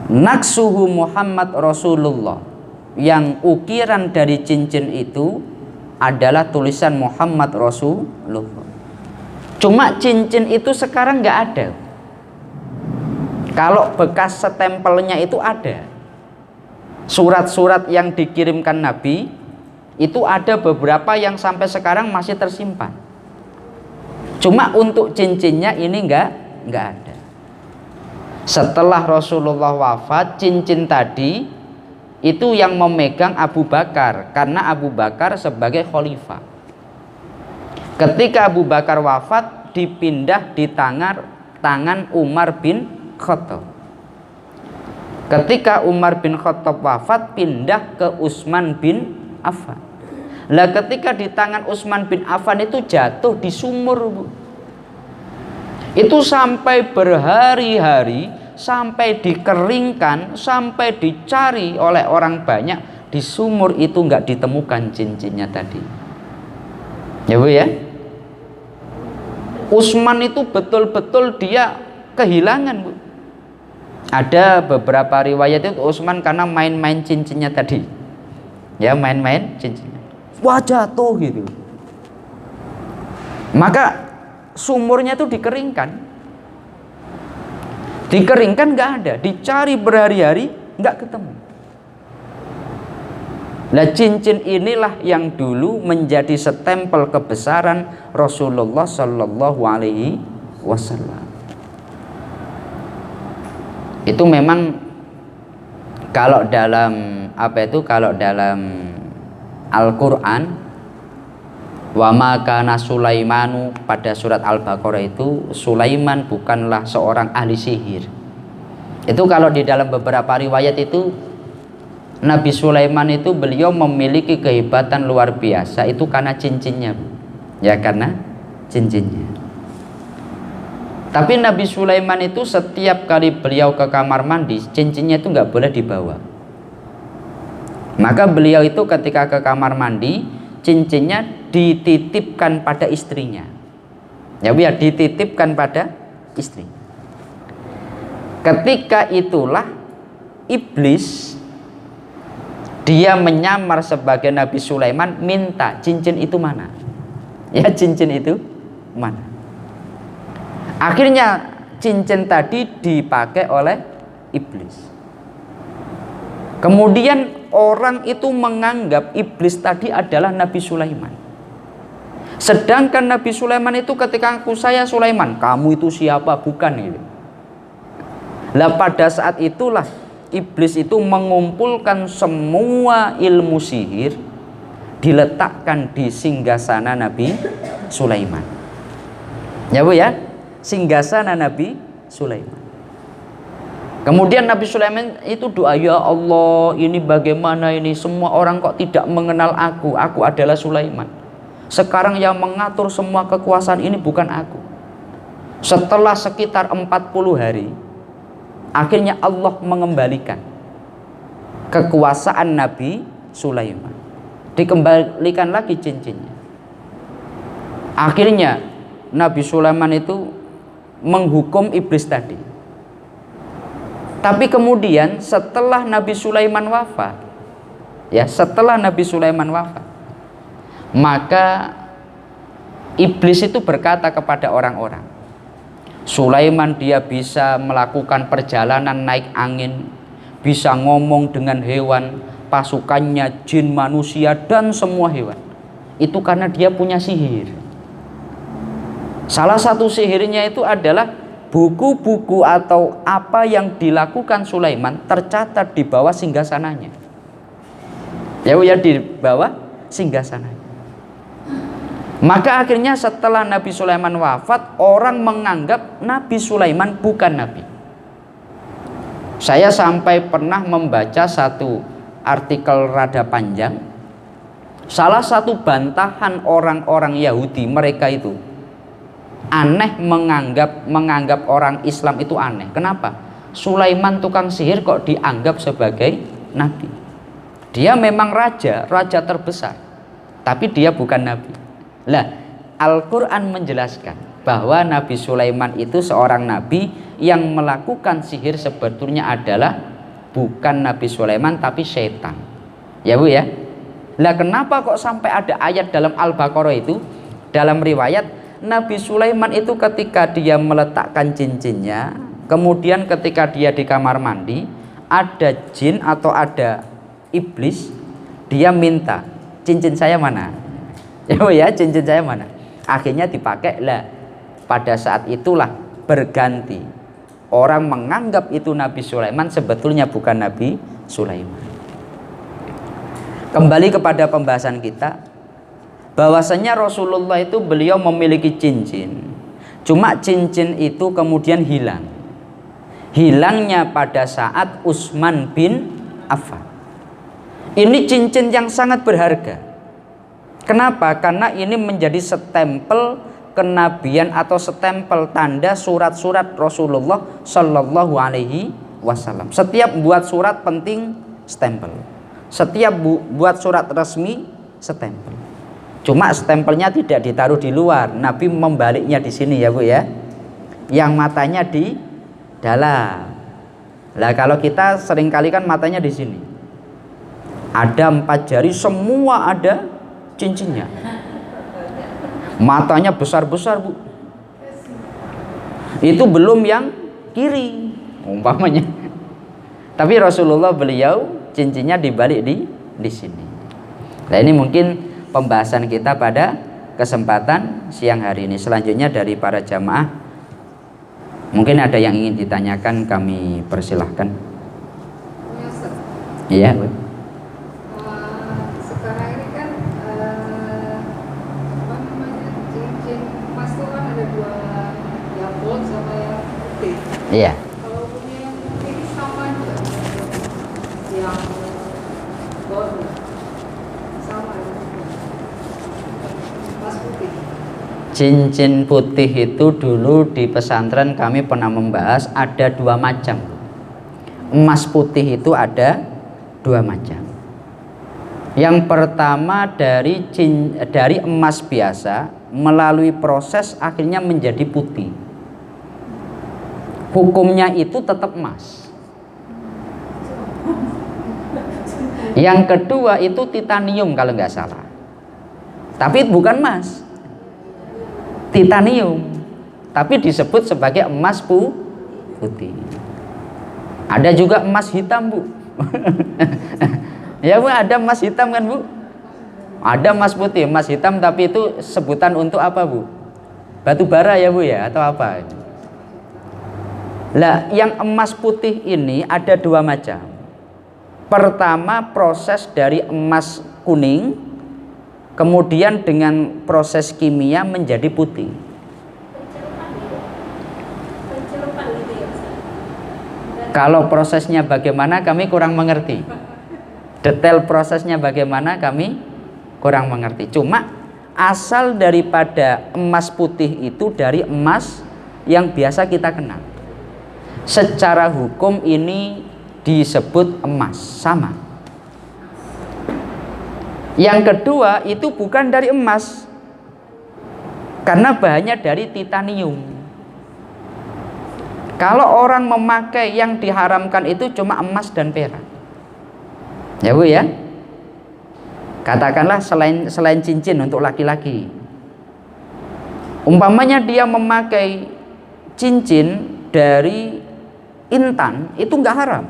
Naksuhu Muhammad Rasulullah, yang ukiran dari cincin itu adalah tulisan Muhammad Rasulullah. Cuma cincin itu sekarang nggak ada. Kalau bekas stempelnya itu ada. Surat-surat yang dikirimkan Nabi itu ada beberapa yang sampai sekarang masih tersimpan. Cuma untuk cincinnya ini enggak ada. Setelah Rasulullah wafat, cincin tadi itu yang memegang Abu Bakar, karena Abu Bakar sebagai khalifah. Ketika Abu Bakar wafat, dipindah di tangan Umar bin Khattab. Ketika Umar bin Khattab wafat, pindah ke Utsman bin Affan. Lah ketika di tangan Utsman bin Affan itu jatuh di sumur Bu. Itu sampai berhari-hari, sampai dikeringkan, sampai dicari oleh orang banyak, di sumur itu nggak ditemukan cincinnya tadi. Ya Bu ya? Utsman itu betul-betul dia kehilangan Bu. Ada beberapa riwayat itu Utsman karena main-main cincinnya tadi. Ya, main-main cincinnya. Wah, jatuh gitu. Maka sumurnya itu dikeringkan. Dikeringkan nggak ada, dicari berhari-hari nggak ketemu. Nah, cincin inilah yang dulu menjadi stempel kebesaran Rasulullah Shallallahu Alaihi Wasallam. Itu memang kalau dalam kalau dalam Al-Quran, wa ma kana Sulaimanu, pada surat Al-Baqarah itu Sulaiman bukanlah seorang ahli sihir. Itu kalau di dalam beberapa riwayat itu Nabi Sulaiman itu beliau memiliki kehebatan luar biasa itu karena cincinnya. Ya, karena cincinnya. Tapi Nabi Sulaiman itu setiap kali beliau ke kamar mandi, cincinnya itu nggak boleh dibawa. Maka beliau itu ketika ke kamar mandi, cincinnya dititipkan pada istrinya. Ya, biar dititipkan pada istri. Ketika itulah iblis dia menyamar sebagai Nabi Sulaiman, minta cincin itu mana? Ya, cincin itu mana? Akhirnya cincin tadi dipakai oleh iblis. Kemudian orang itu menganggap iblis tadi adalah Nabi Sulaiman. Sedangkan Nabi Sulaiman itu ketika aku saya Sulaiman, kamu itu siapa? Bukan gitu. Lah pada saat itulah iblis itu mengumpulkan semua ilmu sihir diletakkan di singgasana Nabi Sulaiman. Ya Bu ya, singgasana Nabi Sulaiman. Kemudian Nabi Sulaiman itu doa, ya Allah, ini bagaimana ini, semua orang kok tidak mengenal aku adalah Sulaiman. Sekarang yang mengatur semua kekuasaan ini bukan aku. Setelah sekitar 40 hari, akhirnya Allah mengembalikan kekuasaan Nabi Sulaiman. Dikembalikan lagi cincinnya. Akhirnya Nabi Sulaiman itu menghukum iblis tadi. Tapi kemudian setelah Nabi Sulaiman wafat, ya, setelah Nabi Sulaiman wafat, maka iblis itu berkata kepada orang-orang, Sulaiman dia bisa melakukan perjalanan naik angin, bisa ngomong dengan hewan, pasukannya jin, manusia, dan semua hewan. Itu karena dia punya sihir. Salah satu sihirnya itu adalah buku-buku atau apa yang dilakukan Sulaiman tercatat di bawah singgasananya. Ya, di bawah singgasananya. Maka akhirnya setelah Nabi Sulaiman wafat, orang menganggap Nabi Sulaiman bukan Nabi. Saya sampai pernah membaca satu artikel rada panjang. Salah satu bantahan orang-orang Yahudi, mereka itu aneh, menganggap orang Islam itu aneh. Kenapa? Sulaiman tukang sihir kok dianggap sebagai nabi? Dia memang raja terbesar, tapi dia bukan nabi. Lah, Al-Quran menjelaskan bahwa Nabi Sulaiman itu seorang nabi yang melakukan sihir sebetulnya adalah bukan Nabi Sulaiman tapi setan. Ya Bu ya. Lah kenapa kok sampai ada ayat dalam Al-Baqarah itu, dalam riwayat Nabi Sulaiman itu ketika dia meletakkan cincinnya, kemudian ketika dia di kamar mandi, ada jin atau ada iblis, dia minta, cincin saya mana? Ya, cincin saya mana? Akhirnya dipakai lah. Pada saat itulah berganti. Orang menganggap itu Nabi Sulaiman, sebetulnya bukan Nabi Sulaiman. Kembali kepada pembahasan kita, bahwasanya Rasulullah itu beliau memiliki cincin. Cuma cincin itu kemudian hilang. Hilangnya pada saat Utsman bin Affan. Ini cincin yang sangat berharga. Kenapa? Karena ini menjadi stempel kenabian atau stempel tanda surat-surat Rasulullah Shallallahu Alaihi Wasallam. Setiap buat surat penting stempel. Setiap buat surat resmi stempel. Cuma stempelnya tidak ditaruh di luar. Nabi membaliknya di sini ya Bu ya. Yang matanya di dalam. Lah kalau kita seringkali kan matanya di sini. Ada 4 jari, semua ada cincinnya. Matanya besar-besar Bu. Itu belum yang kiri umpamanya. Tapi Rasulullah beliau cincinnya dibalik di sini. Nah ini mungkin pembahasan kita pada kesempatan siang hari ini. Selanjutnya dari para jamaah, mungkin ada yang ingin ditanyakan, kami persilahkan. Iya. Sekarang ini kan apa namanya, cincin emas itu kan ada 2, yang gold sama yang putih. Iya. Kalau punya yang putih Cincin putih itu dulu di pesantren kami pernah membahas ada 2 macam. Emas putih itu ada 2 macam. Yang pertama dari emas biasa melalui proses akhirnya menjadi putih. Hukumnya itu tetap emas. Yang kedua itu titanium kalau nggak salah. Tapi bukan emas. Titanium. Tapi disebut sebagai emas putih. Ada juga emas hitam, Bu. Ya, Bu, ada emas hitam kan, Bu? Ada emas putih, emas hitam, tapi itu sebutan untuk apa, Bu? Batu bara ya, Bu ya, atau apa? Lah, yang emas putih ini ada 2 macam. Pertama, proses dari emas kuning, kemudian dengan proses kimia menjadi putih. Kalau prosesnya bagaimana kami kurang mengerti. Detail prosesnya bagaimana kami kurang mengerti. Cuma asal daripada emas putih itu dari emas yang biasa kita kenal. Secara hukum ini disebut emas, sama. Yang kedua itu bukan dari emas, karena bahannya dari titanium. Kalau orang memakai yang diharamkan itu cuma emas dan perak, ya, Bu ya. Katakanlah selain cincin untuk laki-laki, umpamanya dia memakai cincin dari intan, itu nggak haram.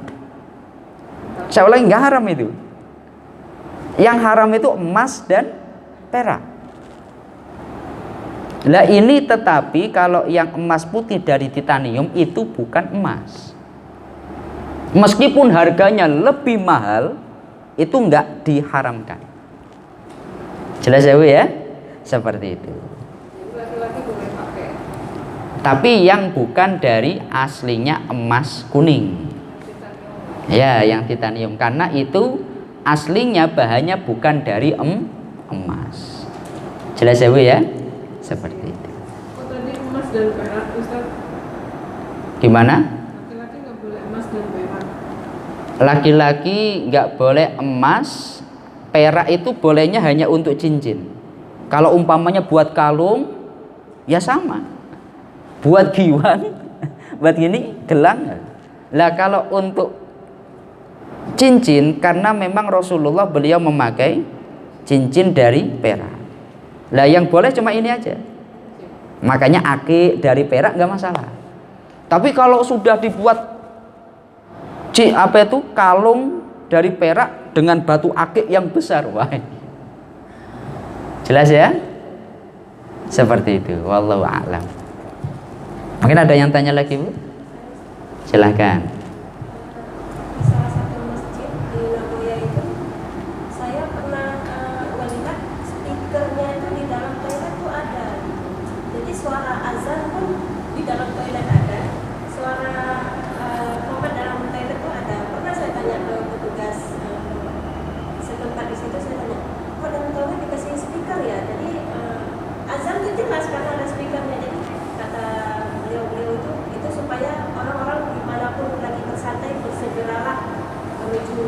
Saya ulangi, nggak haram itu. Yang haram itu emas dan perak. Lah ini tetapi kalau yang emas putih dari titanium itu bukan emas. Meskipun harganya lebih mahal, itu nggak diharamkan. Jelas ya, Bu ya? Seperti itu. Laki-laki boleh pakai. Tapi yang bukan dari aslinya emas kuning. Ya, yang titanium, karena itu aslinya bahannya bukan dari emas. Jelas ya, Bu ya? Seperti itu. Oh, tadi emas dan perak, Ustaz. Gimana? Laki-laki nggak boleh emas dan perak. Laki-laki nggak boleh emas, perak itu bolehnya hanya untuk cincin. Kalau umpamanya buat kalung, ya sama. Buat giwang, buat gini gelang. Lah kalau untuk cincin, karena memang Rasulullah beliau memakai cincin dari perak. Lah yang boleh cuma ini aja. Makanya akik dari perak nggak masalah. Tapi kalau sudah dibuat kalung dari perak dengan batu akik yang besar, wah. Jelas ya? Seperti itu. Wallahu a'lam. Mungkin ada yang tanya lagi, Bu? Silahkan. Salah satu masjid di Nagoya itu saya pernah melihat speakernya itu di dalam toilet tuh ada. Jadi suara azan pun di dalam toilet ada, suara komat dalam toilet tuh ada. Pernah saya tanya ke petugas setempat di situ, saya tanya, kok dalam toilet dikasih speaker ya? Jadi azan itu jelas karena ada speakernya. Jadi kata beliau itu supaya orang-orang dimanapun lagi bersantai bersegeralah menuju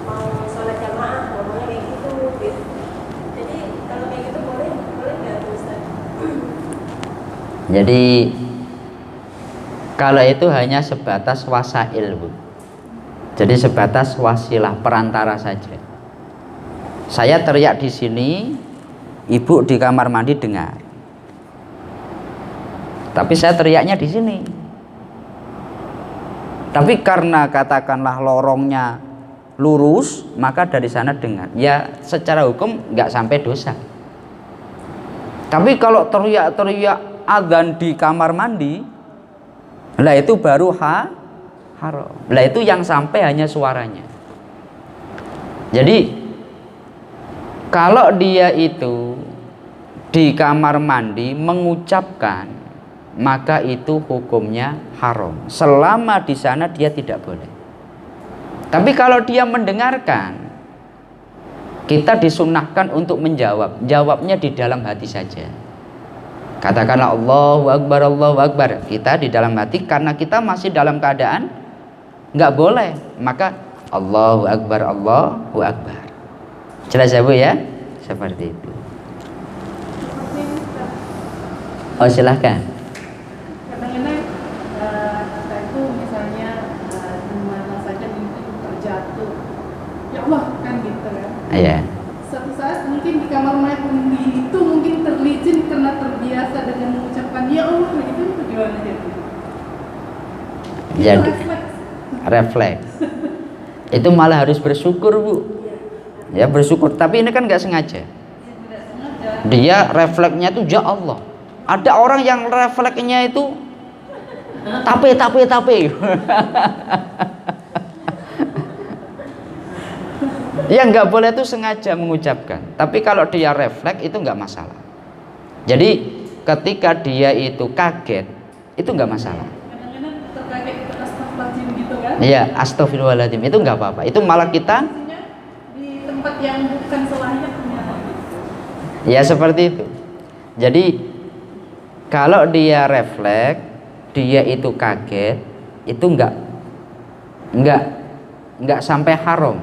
mau sholat jamaah, ngomongnya kayak gitu. Jadi kalau kayak gitu boleh nggak, Ustaz? Jadi kalau itu hanya sebatas wasail, Bu. Jadi sebatas wasilah, perantara saja. Saya teriak di sini, Ibu di kamar mandi dengar. Tapi saya teriaknya di sini. Tapi karena katakanlah lorongnya lurus, maka dari sana dengar. Ya secara hukum nggak sampai dosa. Tapi kalau teriak-teriak adzan di kamar mandi, lah itu baru haram. Lah itu yang sampai hanya suaranya. Jadi kalau dia itu di kamar mandi mengucapkan, maka itu hukumnya haram. Selama di sana dia tidak boleh. Tapi kalau dia mendengarkan, kita disunahkan untuk menjawab. Jawabnya di dalam hati saja. Katakanlah Allahu Akbar, Allahu Akbar. Kita di dalam hati, karena kita masih dalam keadaan nggak boleh, maka Allahu Akbar, Allahu Akbar. Jelas ya Bu ya? Seperti itu. Oh silahkan. Kadang-kadang kita itu misalnya di mana saja mimpi terjatuh, ya Allah kan gitu kan. Iya. Suatu saat mungkin di kamar mandi itu mungkin terlicin karena terbiasa dengan mengucapkan ya Allah gitu, itu gimana jadi? Jadi Refleks. refleks. Itu malah harus bersyukur Bu. Ya bersyukur. Tapi ini kan nggak sengaja. Tidak sengaja. Dia refleksnya itu ya Allah. Ada orang yang refleksnya itu tape. Ya nggak boleh itu sengaja mengucapkan. Tapi kalau dia refleks itu nggak masalah. Jadi ketika dia itu kaget itu nggak masalah. Kadang-kadang terkaget kita astagfirullahaladzim gitu kan. Iya, astagfirullahaladzim itu nggak apa-apa. Itu malah kita Maksudnya di tempat yang bukan selahnya ternyata gitu. ya seperti itu. Jadi kalau dia refleks, dia itu kaget, itu nggak sampai haram.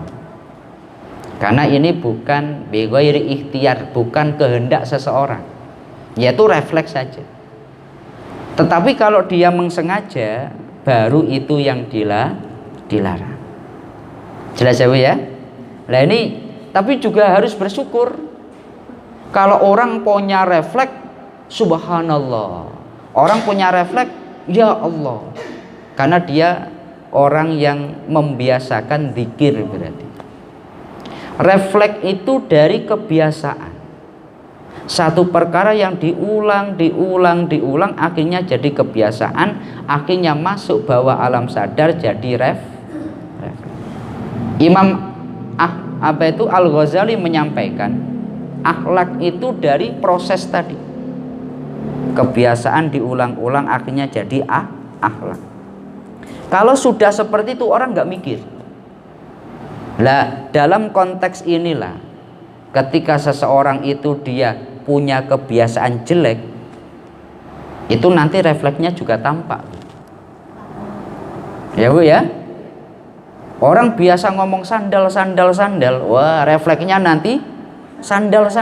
Karena ini bukan bighairi ikhtiar, bukan kehendak seseorang. Yaitu refleks saja. Tetapi kalau dia mengsengaja, baru itu yang dilarang. Jelas ya Bu ya? Nah ini, tapi juga harus bersyukur. Kalau orang punya refleks, subhanallah. Orang punya refleks, ya Allah. Karena dia orang yang membiasakan zikir berarti. Refleks itu dari kebiasaan. Satu perkara yang diulang, akhirnya jadi kebiasaan, akhirnya masuk bawah alam sadar jadi refleks. Imam Al-Ghazali menyampaikan, akhlak itu dari proses tadi. Kebiasaan diulang-ulang akhirnya jadi akhlak. Kalau sudah seperti itu orang nggak mikir. Lah dalam konteks inilah ketika seseorang itu dia punya kebiasaan jelek, itu nanti refleksnya juga tampak. Ya Bu ya. Orang biasa ngomong sandal, wah refleksnya nanti sandal.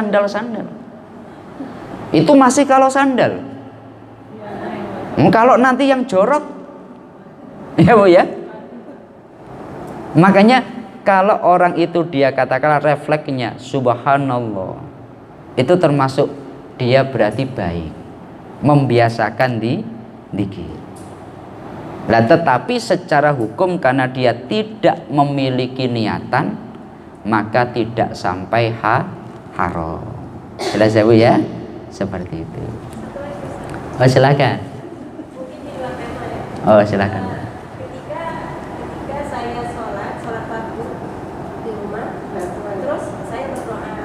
Itu masih kalau sandal. Kalau nanti yang jorok, ya Bu ya. Makanya kalau orang itu dia katakanlah refleksnya subhanallah, itu termasuk dia berarti baik, membiasakan zikir. Nah, tetapi secara hukum karena dia tidak memiliki niatan, maka tidak sampai haram. Jelas ya Bu ya? Seperti itu. Oh silakan. Mungkin di luar tema ya. Oh silakan. Ketika saya sholat fardu di rumah, terus saya berdoa.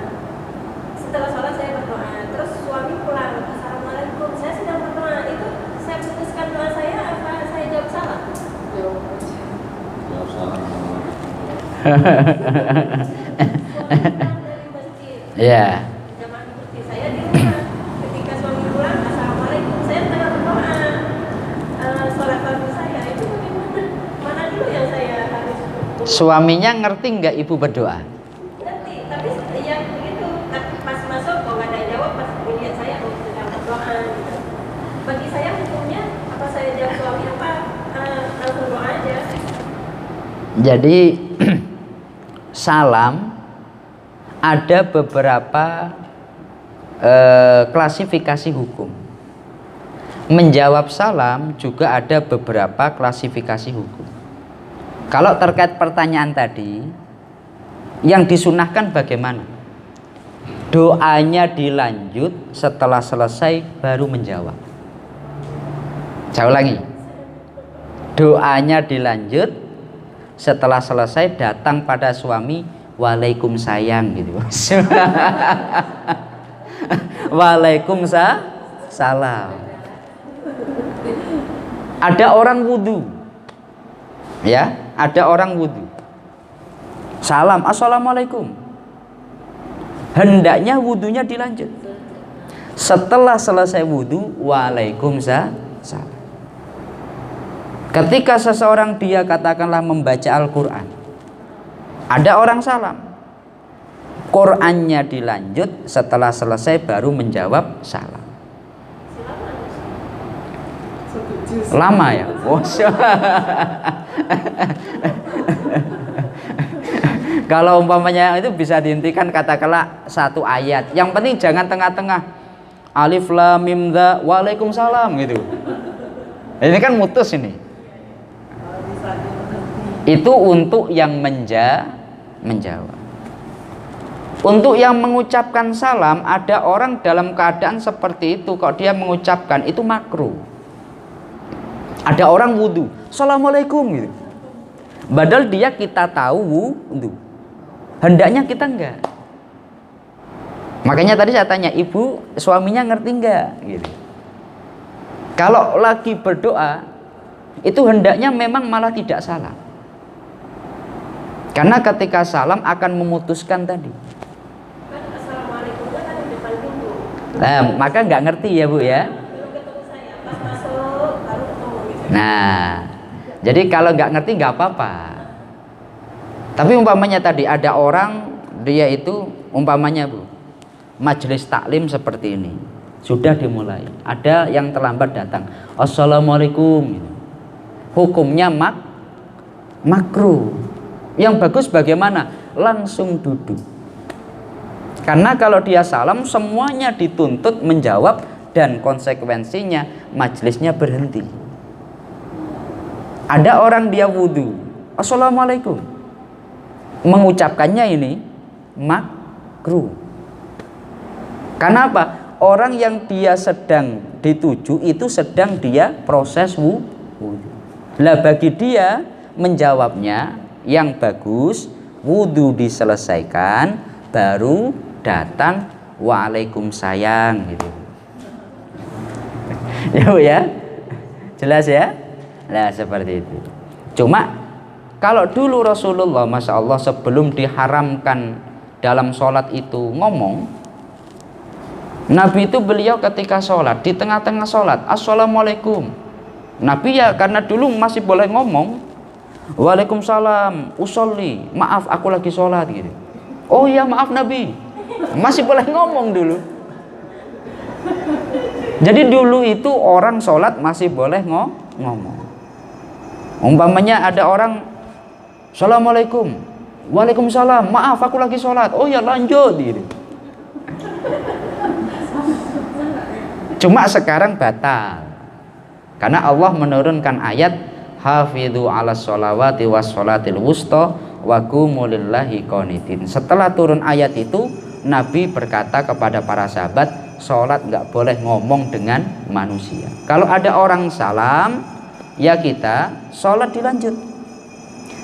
Setelah sholat saya berdoa, terus suami pulang, assalamualaikum, saya sedang berdoa. Itu saya putuskan doa saya apa saya jawab salah? Jawab aja. Suami pulang dari masjid. Ya. Jamaah seperti saya di rumah. Ketika suami pulang, assalamualaikum, saya tengah berdoa. Sholat fardu saya itu bagaimana? Mana dulu yang saya harus? Suaminya ngerti nggak ibu berdoa? Ngerti, tapi yang begitu pas masuk kok nggak ada jawab, pas melihat saya sedang berdoa gitu. Bagi saya hukumnya apa saya jawab suami apa langsung doa aja. Jadi salam ada beberapa klasifikasi hukum. Menjawab salam juga ada beberapa klasifikasi hukum. Kalau terkait pertanyaan tadi, yang disunahkan bagaimana? Doanya dilanjut, setelah selesai baru menjawab. Saya ulangi. Doanya dilanjut, setelah selesai datang pada suami, waalaikumsalam gitu. Waalaikumsalam. Ada orang wudhu, ya, ada orang wudhu. Salam, assalamualaikum. Hendaknya wudhunya dilanjut. Setelah selesai wudhu, waalaikumsalam. Ketika seseorang dia katakanlah membaca Al-Quran, ada orang salam, Qurannya dilanjut, setelah selesai baru menjawab salam. Lama ya? Kalau umpamanya itu bisa dihentikan katakanlah satu ayat. Yang penting jangan tengah-tengah. Alif lam mim dza waalaikumsalam gitu. Ini kan mutus ini. Itu untuk yang menjawab. Untuk yang mengucapkan salam, ada orang dalam keadaan seperti itu, kok dia mengucapkan itu makruh. Ada orang wudhu, assalamualaikum gitu. Padahal dia kita tahu wudhu. Hendaknya kita enggak. Makanya tadi saya tanya, ibu suaminya ngerti enggak? Gitu. Kalau lagi berdoa, itu hendaknya memang malah tidak salam. Karena ketika salam akan memutuskan tadi. Assalamualaikum kan di depan pintu. Nah, maka nggak ngerti ya Bu ya. Belum ketemu saya, pas masuk baru ketemu gitu. Nah, jadi kalau nggak ngerti nggak apa-apa. Tapi umpamanya tadi ada orang dia itu umpamanya Bu, majelis taklim seperti ini sudah dimulai, ada yang terlambat datang, assalamualaikum, hukumnya makruh. Yang bagus bagaimana? Langsung duduk. Karena kalau dia salam semuanya dituntut menjawab dan konsekuensinya majelisnya berhenti. Ada orang dia wudhu, assalamualaikum, mengucapkannya ini makruh. Karena apa? Orang yang dia sedang dituju itu sedang dia proses wudhu. Lah bagi dia menjawabnya yang bagus, wudhu diselesaikan baru datang waalaikumsalam gitu. Ya Bu ya, jelas ya. Nah seperti itu. Cuma kalau dulu Rasulullah, masya Allah, sebelum diharamkan dalam sholat itu ngomong, Nabi itu beliau ketika sholat, di tengah-tengah sholat, assalamualaikum. Nabi ya karena dulu masih boleh ngomong, waalaikumsalam, usolli, maaf aku lagi sholat gitu. Oh iya maaf Nabi, masih boleh ngomong dulu. Jadi dulu itu orang sholat masih boleh ngomong. Umpamanya ada orang, assalamualaikum, waalaikumsalam, maaf aku lagi sholat. Oh ya lanjut gitu. Cuma sekarang batal. Karena Allah menurunkan ayat hafidhu ala sholawati was sholatil wusta wa qumu lillahi qanitin. Setelah turun ayat itu, Nabi berkata kepada para sahabat, sholat nggak boleh ngomong dengan manusia. Kalau ada orang salam, ya kita sholat dilanjut.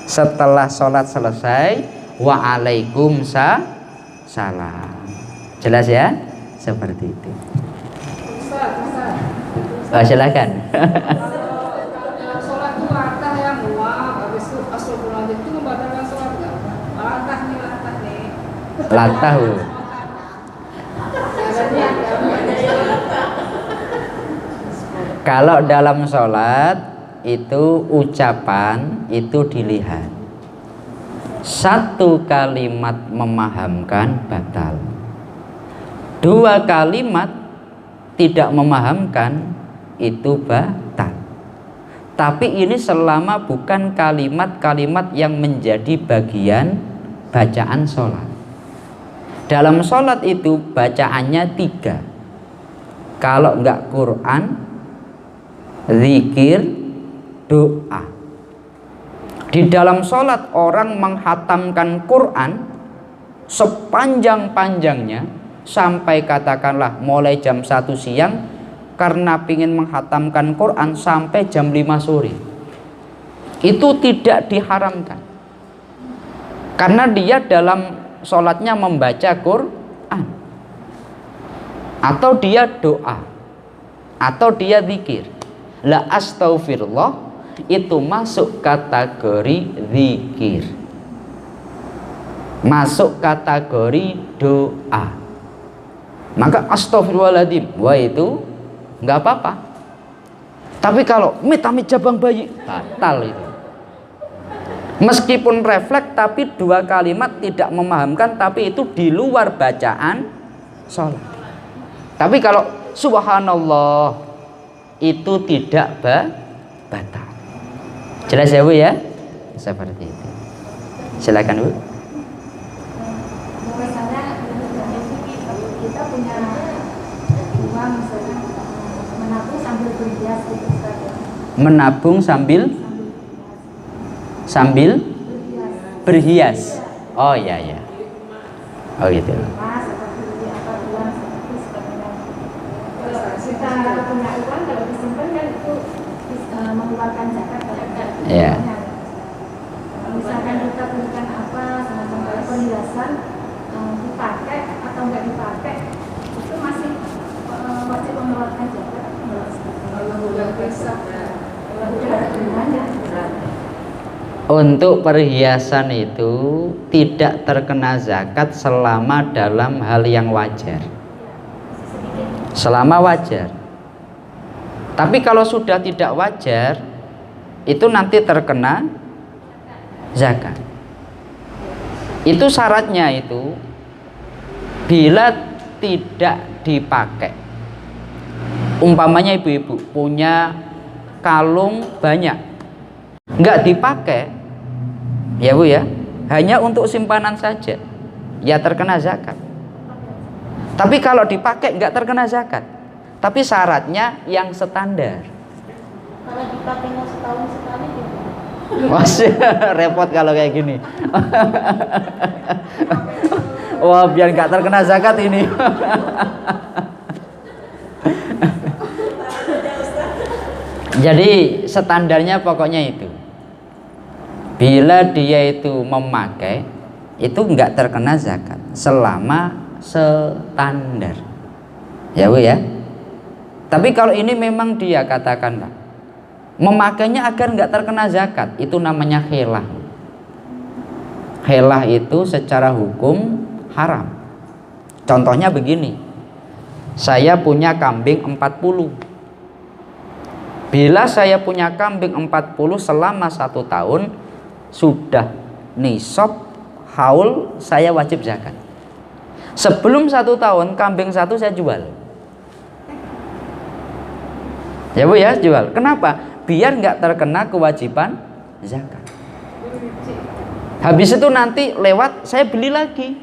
Setelah sholat selesai, waalaikumsalam. Jelas ya? Seperti itu. Oh, silakan. Kalau sholat itu latah yang muak, habis itu astagfirullah itu membatalkan sholat nggak? Latah nih. Latah. Kalau dalam sholat itu ucapan itu dilihat. Satu kalimat memahamkan batal. Dua kalimat tidak memahamkan itu batal. Tapi ini selama bukan kalimat-kalimat yang menjadi bagian bacaan sholat. Dalam sholat itu bacaannya 3. Kalau enggak Quran, zikir, doa. Di dalam sholat orang menghatamkan Quran sepanjang-panjangnya sampai katakanlah mulai jam 1 siang karena ingin menghatamkan Quran sampai jam 5 sore. Itu tidak diharamkan. Karena dia dalam sholatnya membaca Quran, atau dia doa, atau dia zikir. La astaghfirullah itu masuk kategori zikir, masuk kategori doa. maka astagfirullahaladzim, wah itu nggak apa-apa. Tapi kalau amit-amit jabang bayi, batal itu. Meskipun refleks, tapi dua kalimat tidak memahamkan, tapi itu di luar bacaan sholat. Tapi kalau subhanallah itu tidak batal. Jelas ya Bu ya? Seperti itu. Silakan Bu. Misalnya kita punya uang misalnya menabung sambil berhias gitu Ustaz. Menabung sambil berhias. Oh iya ya. Oh gitu. Mas seperti apa uang seperti sebagainya. Kalau kita punya uang kalau disimpan kan itu mengeluarkan zakat kan. Iya. Misalkan kita berikan apa semacam kayak perhiasan dipakai atau enggak dipakai itu masih wajib mengeluarkan zakat atau enggak? Kalau bulan besok Untuk perhiasan itu tidak terkena zakat selama dalam hal yang wajar. Selama wajar. Tapi kalau sudah tidak wajar, itu nanti terkena zakat. Itu syaratnya itu bila tidak dipakai. Umpamanya ibu-ibu punya kalung banyak, nggak dipakai, ya Bu ya, hanya untuk simpanan saja, ya terkena zakat. Tapi kalau dipakai nggak terkena zakat, tapi syaratnya yang standar. Kalau dipakai mau setahun sekali gitu. Masih repot kalau kayak gini. Wah, biar nggak terkena zakat ini. Jadi standarnya pokoknya itu, bila dia itu memakai itu nggak terkena zakat selama standar, ya Bu ya. Tapi kalau ini memang dia katakanlah memakainya agar nggak terkena zakat, itu namanya khilah. Khilah itu secara hukum haram. Contohnya begini, saya punya kambing 40. Bila saya punya kambing 40 selama 1 tahun, sudah nisab haul, saya wajib zakat. Sebelum 1 tahun kambing 1 saya jual, ya Bu ya, jual. Kenapa? Biar nggak terkena kewajiban zakat. Habis itu nanti lewat saya beli lagi.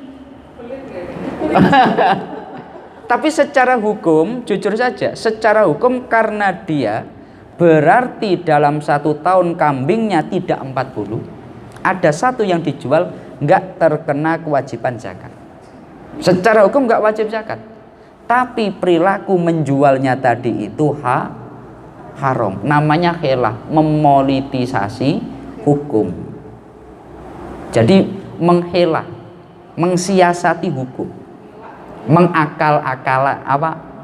Tapi secara hukum, jujur saja, secara hukum karena dia berarti dalam 1 tahun kambingnya tidak 40, ada 1 yang dijual, nggak terkena kewajiban zakat. Secara hukum nggak wajib zakat, tapi perilaku menjualnya tadi itu haram. Namanya khilah, memolitisasi hukum. Jadi menghilah, mengsiasati hukum,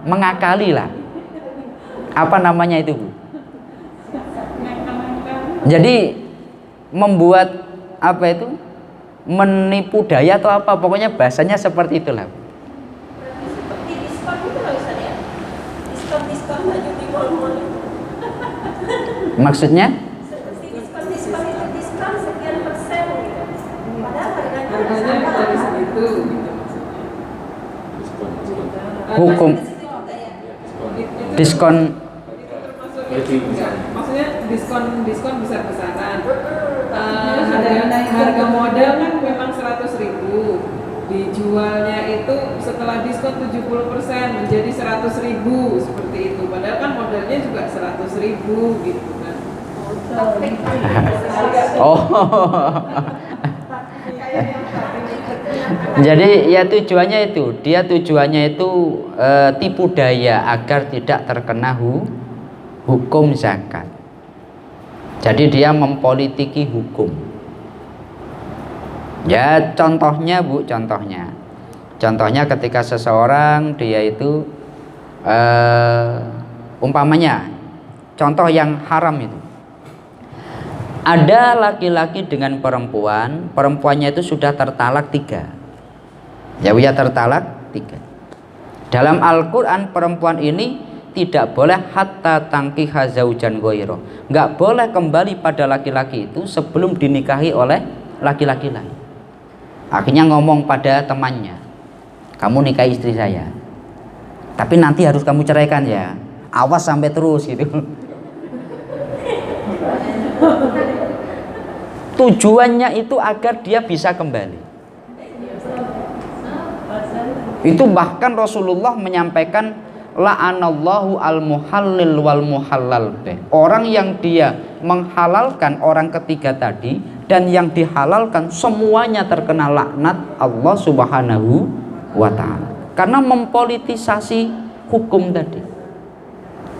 mengakali lah. Apa namanya itu Bu? Jadi membuat apa itu, menipu daya atau apa, pokoknya bahasanya seperti itulah. Seperti diskon itu nggak bisa ya? Diskon baju di mall-mall itu. Maksudnya? Seperti diskon itu diskon sekian persen gitu. Padahal harganya harganya dari sama. segitu gitu maksudnya. Hukum diskon. Maksudnya diskon besar-besaran. Harga modal kan memang 100.000, dijualnya itu setelah diskon 70% menjadi 100.000 seperti itu. Padahal kan modalnya juga 100.000 gitu kan. Oh. Jadi ya tujuannya itu, dia tujuannya itu tipu daya agar tidak terkena hukum zakat. Jadi dia mempolitiki hukum. Ya contohnya Bu, contohnya ketika seseorang dia itu umpamanya contoh yang haram itu, ada laki-laki dengan perempuan, perempuannya itu sudah tertalak 3, ya Bu ya, tertalak 3. Dalam Al-Quran perempuan ini tidak boleh hatta tangkiha zaujan ghairo, nggak boleh kembali pada laki-laki itu sebelum dinikahi oleh laki-laki lain. Akhirnya ngomong pada temannya, kamu nikahi istri saya, tapi nanti harus kamu ceraikan ya, awas sampai terus gitu. Tujuannya itu agar dia bisa kembali. Itu bahkan Rasulullah menyampaikan la'anallahu al-muhallil wal muhallal bih. Orang yang dia menghalalkan orang ketiga tadi dan yang dihalalkan semuanya terkena laknat Allah Subhanahu wa ta'ala, karena mempolitisasi hukum tadi.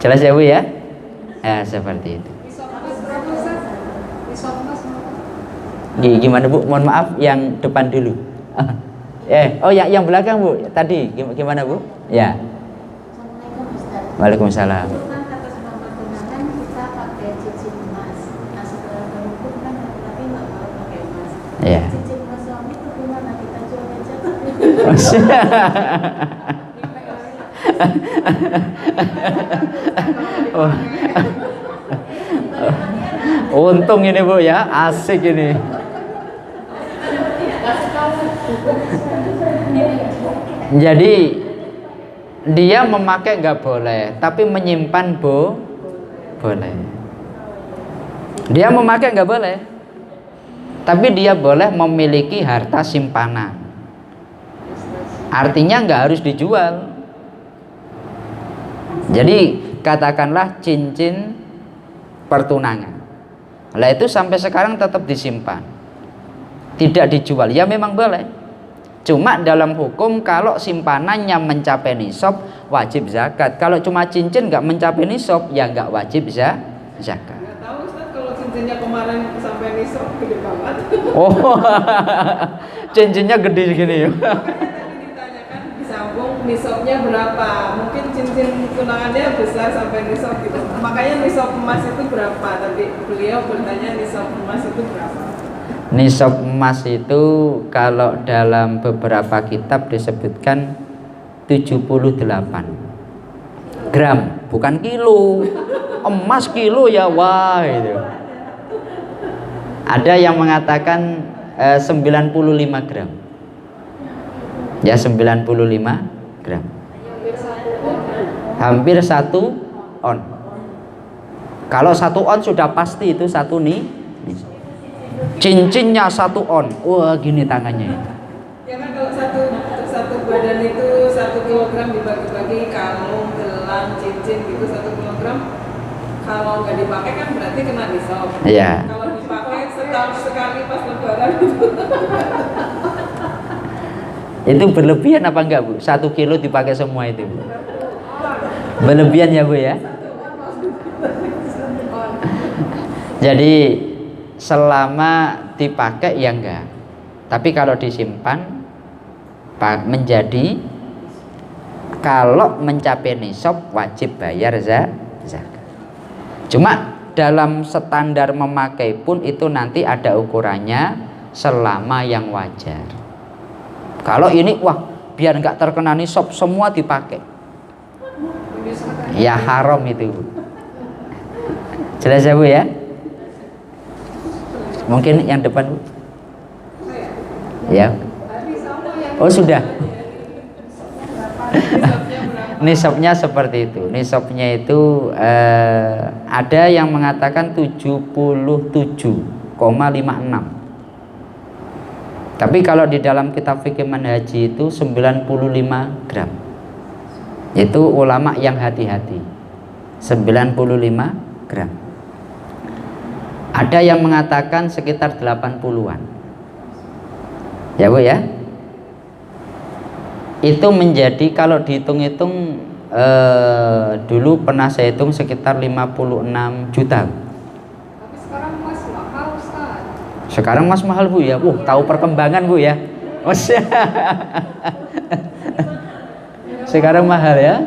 Jelas ya Bu ya? Ya seperti itu. Gimana Bu? Mohon maaf yang depan dulu. Oh ya, yang belakang Bu. Tadi gimana Bu? Ya. Assalamualaikum Ustaz. Waalaikumsalam. Itu kan kata sebelum pertunangan kita pakai cincin emas. Nah setelah berhukum kan laki-laki nggak mau pakai emas. Iya. Cincin emas suami itu gimana, kita jual aja? Untung ini Bu ya, asik ini. Jadi dia memakai nggak boleh, tapi menyimpan boleh. Dia memakai nggak boleh, tapi dia boleh memiliki harta simpanan. Artinya nggak harus dijual. Jadi katakanlah cincin pertunangan, lah itu sampai sekarang tetap disimpan, tidak dijual, ya memang boleh. Cuma dalam hukum kalau simpanannya mencapai nisab wajib zakat. Kalau cuma cincin nggak mencapai nisab ya nggak wajib zakat. Nggak tahu Ustaz, kalau cincinnya kemarin sampai nisab gede banget. Oh, cincinnya gede segini ya. Makanya tadi ditanyakan disambung nisabnya berapa. Mungkin cincin tunangannya besar sampai nisab gitu. Makanya nisab emas itu berapa? Tadi beliau bertanya nisab emas itu berapa. Nisab emas itu kalau dalam beberapa kitab disebutkan 78 gram, bukan kilo. Emas kilo ya wah itu. Ada yang mengatakan 95 gram. Ya 95 gram. Hampir 1 on. Kalau 1 on sudah pasti itu satu nih. Cincinnya 1 on, wah gini tangannya. Ya kan kalau satu badan itu 1 kilogram dibagi-bagi kalung, gelang, cincin gitu 1 kilogram. Kalau nggak dipakai kan berarti kena nisab. Iya. Kalau dipakai setahun sekali pas lebaran itu. Itu berlebihan apa enggak Bu? 1 kilo dipakai semua itu Bu? Berlebihan ya Bu ya? Jadi selama dipakai ya enggak, tapi kalau disimpan menjadi, kalau mencapai nisab wajib bayar zakat. Cuma dalam standar memakai pun itu nanti ada ukurannya selama yang wajar. Kalau ini wah biar enggak terkena nisab semua dipakai, ya haram itu Bu. Jelas ya Bu ya? Mungkin yang depan Bu. Ya. Oh sudah. Nisabnya seperti itu. Nisabnya itu ada yang mengatakan 77,56. Tapi kalau di dalam kitab fikih manhaji itu 95 gram. Itu ulama yang hati-hati. 95 gram. Ada yang mengatakan sekitar 80-an. Ya Bu ya. Itu menjadi kalau dihitung-hitung dulu pernah saya hitung sekitar 56 juta. Tapi sekarang emas mahal Ustaz. Sekarang emas mahal Bu ya. Tahu perkembangan Bu ya. Oh, sekarang mahal ya.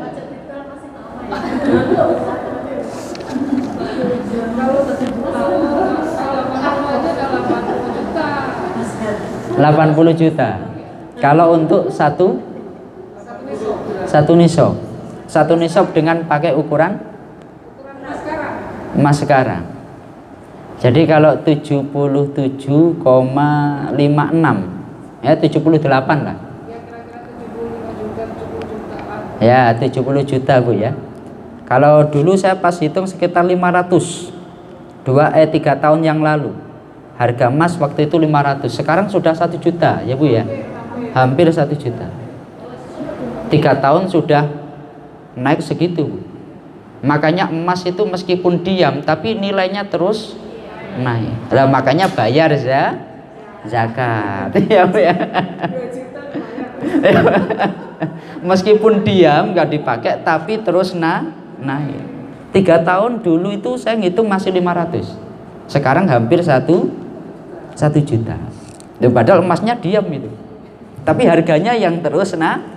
Kalau 80 juta. Kalau untuk satu 1 nisab. 1 nisab dengan pakai ukuran emas sekarang. Jadi kalau 77,56 ya 78 lah. Ya 70 juta Bu ya. Kalau dulu saya pas hitung sekitar 500 3 tahun yang lalu. Harga emas waktu itu 500. Sekarang sudah 1 juta ya Bu ya. Hampir 1 juta. 3 tahun sudah naik segitu Bu. Makanya emas itu meskipun diam tapi nilainya terus naik. Lah makanya bayar zakat. Ya Bu ya. Meskipun diam nggak dipakai tapi terus naik. 3 tahun dulu itu saya ngitung masih 500. Sekarang hampir 1 juta. Loh, padahal emasnya diam itu. Tapi harganya yang terus naik.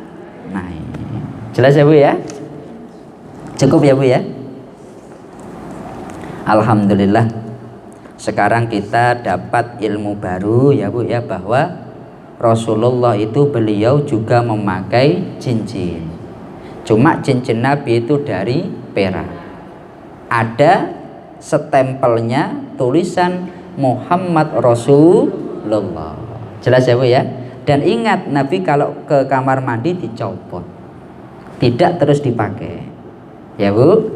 Jelas ya Bu ya? Cukup ya Bu ya? Alhamdulillah. Sekarang kita dapat ilmu baru ya Bu ya, bahwa Rasulullah itu beliau juga memakai cincin. Cuma cincin Nabi itu dari perak. Ada stempelnya tulisan Muhammad Rasulullah. Jelas ya Bu ya? Dan ingat Nabi kalau ke kamar mandi dicopot. Tidak terus dipakai. Ya Bu?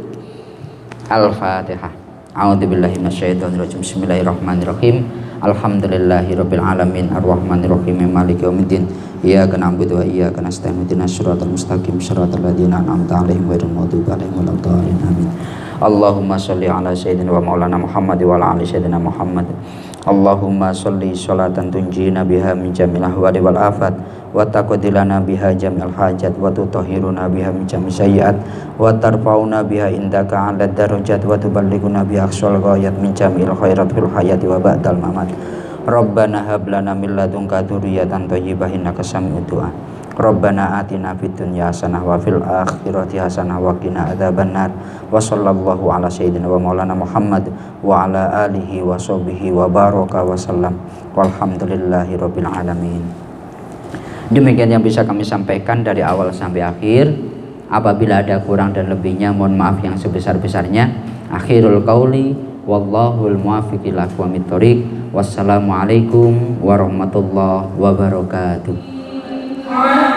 Al-Fatihah. A'udzubillahi minasyaitonirrajim. Bismillahirrahmanirrahim. Alhamdulillahirabbil alamin arrahmanirrahim maliki yaumiddin. Iyyaka na'budu wa iyyaka nasta'in. Ihdinas siratal mustaqim siratal ladzina an'amta 'alaihim ghairil maghdubi 'alaihim waladdallin. Amin. Allahumma sholli ala sayyidina wa maulana Muhammad wa ala ali sayyidina Muhammad. Allahumma sholli sholatan tunjina biha min jamil ahwali wal afat wa taqdilana biha jamil hajat wa tutahhiruna biha min jamil sayyiat wa tarfauna biha indaka 'ala darajat wa tuballighuna biha aqsal ghayat min jamil khairat fil hayati wa ba'dal mamat. Rabbana hab lana min ladunka dzurriyyatan thayyibah innaka sami'ud du'a. Rabbana atina fid dunya hasanah wa fil akhirati hasanah wa qina adzabannar. Wa sallallahu ala sayyidina wa maulana Muhammad wa ala alihi wa sahbihi wa baraka wa sallam. Walhamdulillahi rabbil alamin. Demikian yang bisa kami sampaikan dari awal sampai akhir. Apabila ada kurang dan lebihnya mohon maaf yang sebesar-besarnya. Akhirul qauli wallahul muwaffiq ila aqwamit thoriq. Wassalamualaikum warahmatullahi wabarakatuh. Nah,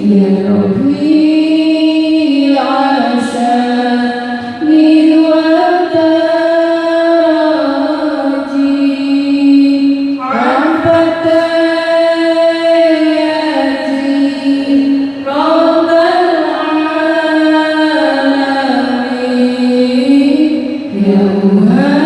يا ربي عشاني وتراجي عبدت ياتي رب العالمين يا